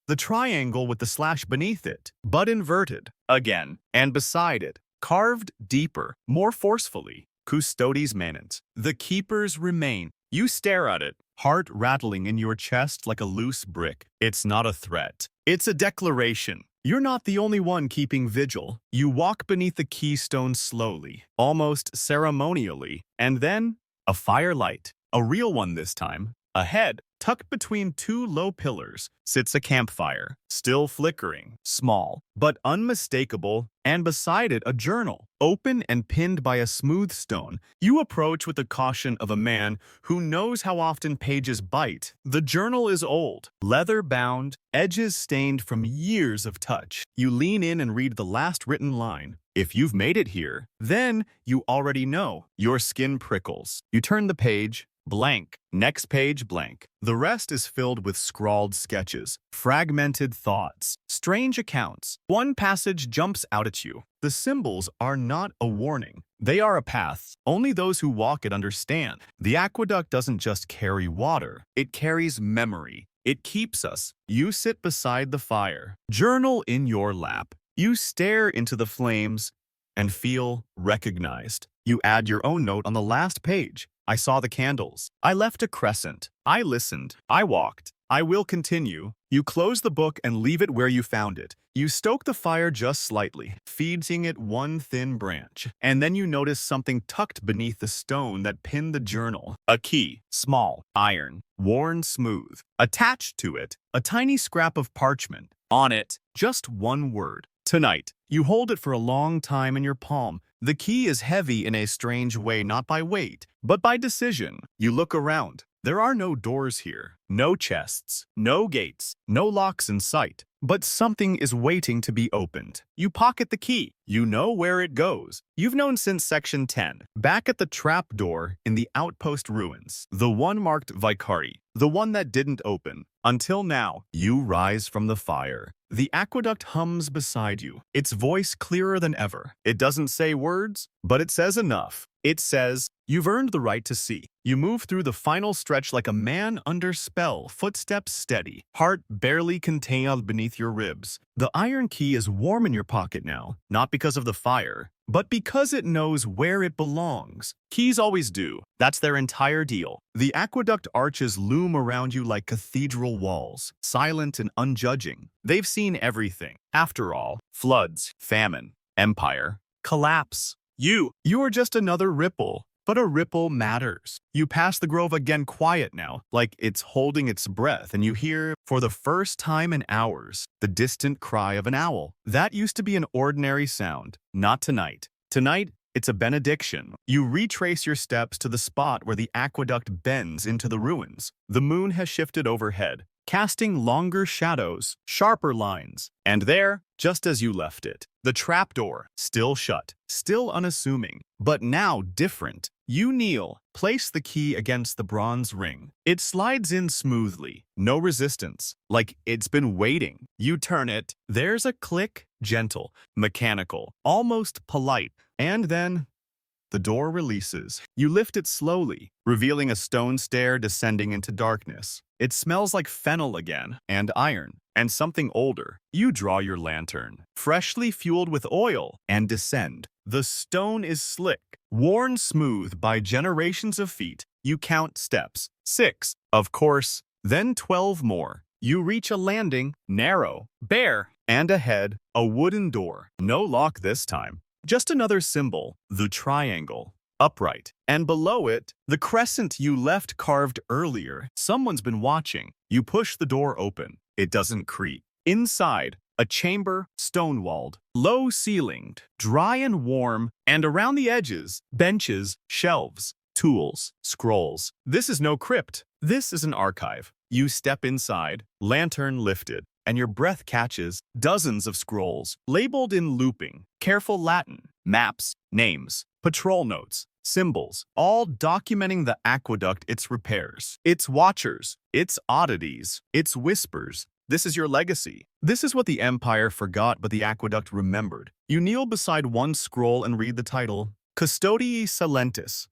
The triangle with the slash beneath it, but inverted. Again, and beside it, carved deeper, more forcefully. Custodes manent. The keepers remain. You stare at it, heart rattling in your chest like a loose brick. It's not a threat. It's a declaration. You're not the only one keeping vigil. You walk beneath the keystone slowly, almost ceremonially, and then a firelight. A real one this time. Ahead, tucked between two low pillars, sits a campfire, still flickering, small, but unmistakable, and beside it a journal, open and pinned by a smooth stone. You approach with the caution of a man who knows how often pages bite. The journal is old, leather-bound, edges stained from years of touch. You lean in and read the last written line. If you've made it here, then you already know. Your skin prickles. You turn the page. Blank. Next page, blank. The rest is filled with scrawled sketches, fragmented thoughts, strange accounts. One passage jumps out at you. The symbols are not a warning. They are a path. Only those who walk it understand. The aqueduct doesn't just carry water. It carries memory. It keeps us. You sit beside the fire, journal in your lap. You stare into the flames and feel recognized. You add your own note on the last page. I saw the candles. I left a crescent. I listened. I walked. I will continue. You close the book and leave it where you found it. You stoke the fire just slightly, feeding it one thin branch. And then you notice something tucked beneath the stone that pinned the journal. A key, small, iron, worn smooth. Attached to it, a tiny scrap of parchment. On it, just one word. Tonight. You hold it for a long time in your palm. The key is heavy in a strange way, not by weight, but by decision. You look around. There are no doors here, no chests, no gates, no locks in sight. But something is waiting to be opened. You pocket the key. You know where it goes. You've known since Section 10. Back at the trap door in the outpost ruins. The one marked Vicari. The one that didn't open. Until now, you rise from the fire. The aqueduct hums beside you, its voice clearer than ever. It doesn't say words, but it says enough. It says, you've earned the right to see. You move through the final stretch like a man under spell, footsteps steady, heart barely contained beneath your ribs. The iron key is warm in your pocket now, not because of the fire, but because it knows where it belongs. Keys always do. That's their entire deal. The aqueduct arches loom around you like cathedral walls, silent and unjudging. They've seen everything. After all, floods, famine, empire, collapse. You are just another ripple, but a ripple matters. You pass the grove again quiet now, like it's holding its breath, and you hear, for the first time in hours, the distant cry of an owl. That used to be an ordinary sound, not tonight. Tonight, it's a benediction. You retrace your steps to the spot where the aqueduct bends into the ruins. The moon has shifted overhead, casting longer shadows, sharper lines. And there, just as you left it, the trapdoor, still shut, still unassuming, but now different. You kneel, place the key against the bronze ring. It slides in smoothly, no resistance, like it's been waiting. You turn it. There's a click, gentle, mechanical, almost polite, and then the door releases. You lift it slowly, revealing a stone stair descending into darkness. It smells like fennel again, and iron, and something older. You draw your lantern, freshly fueled with oil, and descend. The stone is slick, worn smooth by generations of feet. You count steps. 6, of course, then 12 more. You reach a landing, narrow, bare, and ahead, a wooden door. No lock this time. Just another symbol, the triangle, upright, and below it, the crescent you left carved earlier. Someone's been watching. You push the door open. It doesn't creak. Inside, a chamber, stone-walled, low-ceilinged, dry and warm, and around the edges, benches, shelves, tools, scrolls. This is no crypt. This is an archive. You step inside, lantern lifted, and your breath catches dozens of scrolls, labeled in looping, careful Latin, maps, names, patrol notes, symbols, all documenting the aqueduct, its repairs, its watchers, its oddities, its whispers. This is your legacy. This is what the Empire forgot but the aqueduct remembered. You kneel beside one scroll and read the title, Custodii Silentis,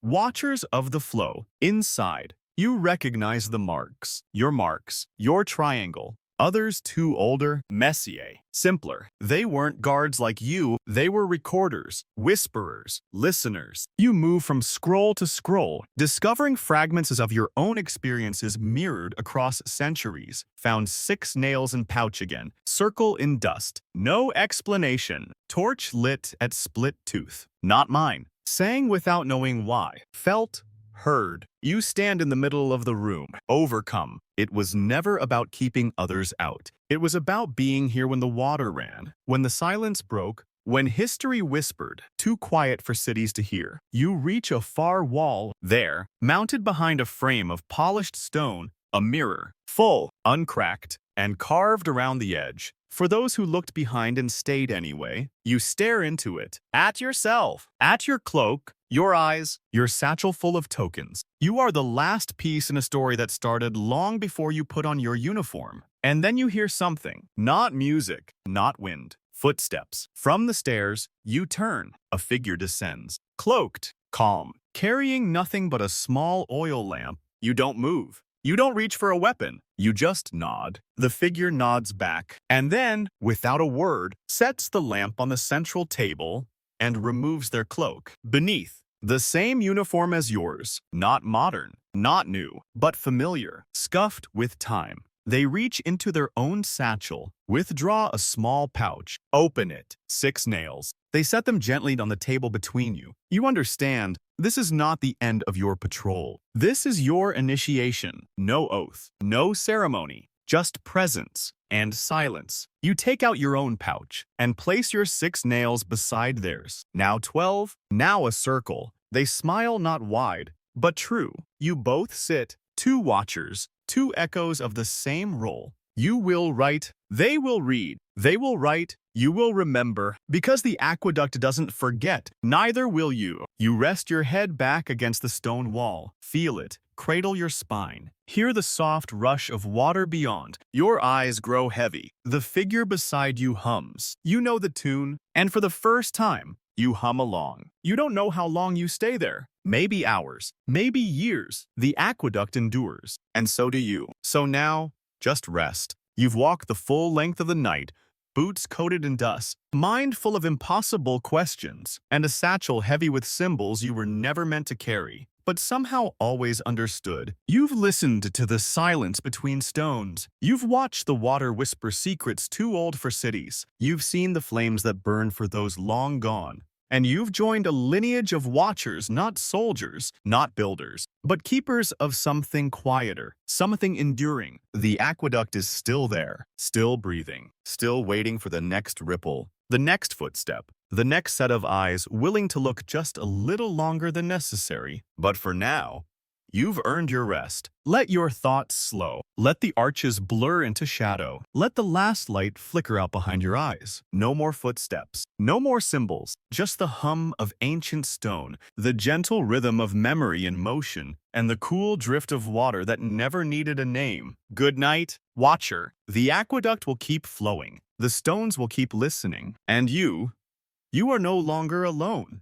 Watchers of the Flow. Inside, you recognize the marks, your triangle. Others too older, messier, simpler. They weren't guards like you, they were recorders, whisperers, listeners. You move from scroll to scroll, discovering fragments of your own experiences mirrored across centuries. Found 6 nails in pouch again, circle in dust. No explanation. Torch lit at split tooth. Not mine. Sang without knowing why. Felt, heard. You stand in the middle of the room, overcome. It was never about keeping others out. It was about being here when the water ran, when the silence broke, when history whispered, too quiet for cities to hear. You reach a far wall. There, mounted behind a frame of polished stone, a mirror, full, uncracked, and carved around the edge. For those who looked behind and stayed anyway, you stare into it, at yourself, at your cloak, your eyes, your satchel full of tokens. You are the last piece in a story that started long before you put on your uniform. And then you hear something. Not music, not wind. Footsteps. From the stairs, you turn. A figure descends. Cloaked, calm, carrying nothing but a small oil lamp. You don't move. You don't reach for a weapon. You just nod. The figure nods back, and then, without a word, sets the lamp on the central table and removes their cloak. Beneath, the same uniform as yours. Not modern, not new, but familiar, scuffed with time. They reach into their own satchel, withdraw a small pouch, open it. 6 nails. They set them gently on the table between you. You understand, this is not the end of your patrol. This is your initiation. No oath, no ceremony, just presence and silence. You take out your own pouch and place your 6 nails beside theirs. Now 12, now a circle. They smile not wide, but true. You both sit, 2 watchers, 2 echoes of the same role. You will write, they will read. They will write, you will remember. Because the aqueduct doesn't forget, neither will you. You rest your head back against the stone wall. Feel it. Cradle your spine. Hear the soft rush of water beyond. Your eyes grow heavy. The figure beside you hums. You know the tune, and for the first time, you hum along. You don't know how long you stay there. Maybe hours, maybe years. The aqueduct endures, and so do you. So now, just rest. You've walked the full length of the night, boots coated in dust, mind full of impossible questions, and a satchel heavy with symbols you were never meant to carry, but somehow always understood. You've listened to the silence between stones. You've watched the water whisper secrets too old for cities. You've seen the flames that burn for those long gone. And you've joined a lineage of watchers, not soldiers, not builders, but keepers of something quieter, something enduring. The aqueduct is still there, still breathing, still waiting for the next ripple, the next footstep, the next set of eyes willing to look just a little longer than necessary. But for now, you've earned your rest. Let your thoughts slow. Let the arches blur into shadow. Let the last light flicker out behind your eyes. No more footsteps. No more symbols. Just the hum of ancient stone, the gentle rhythm of memory in motion, and the cool drift of water that never needed a name. Good night, watcher. The aqueduct will keep flowing. The stones will keep listening. And you are no longer alone.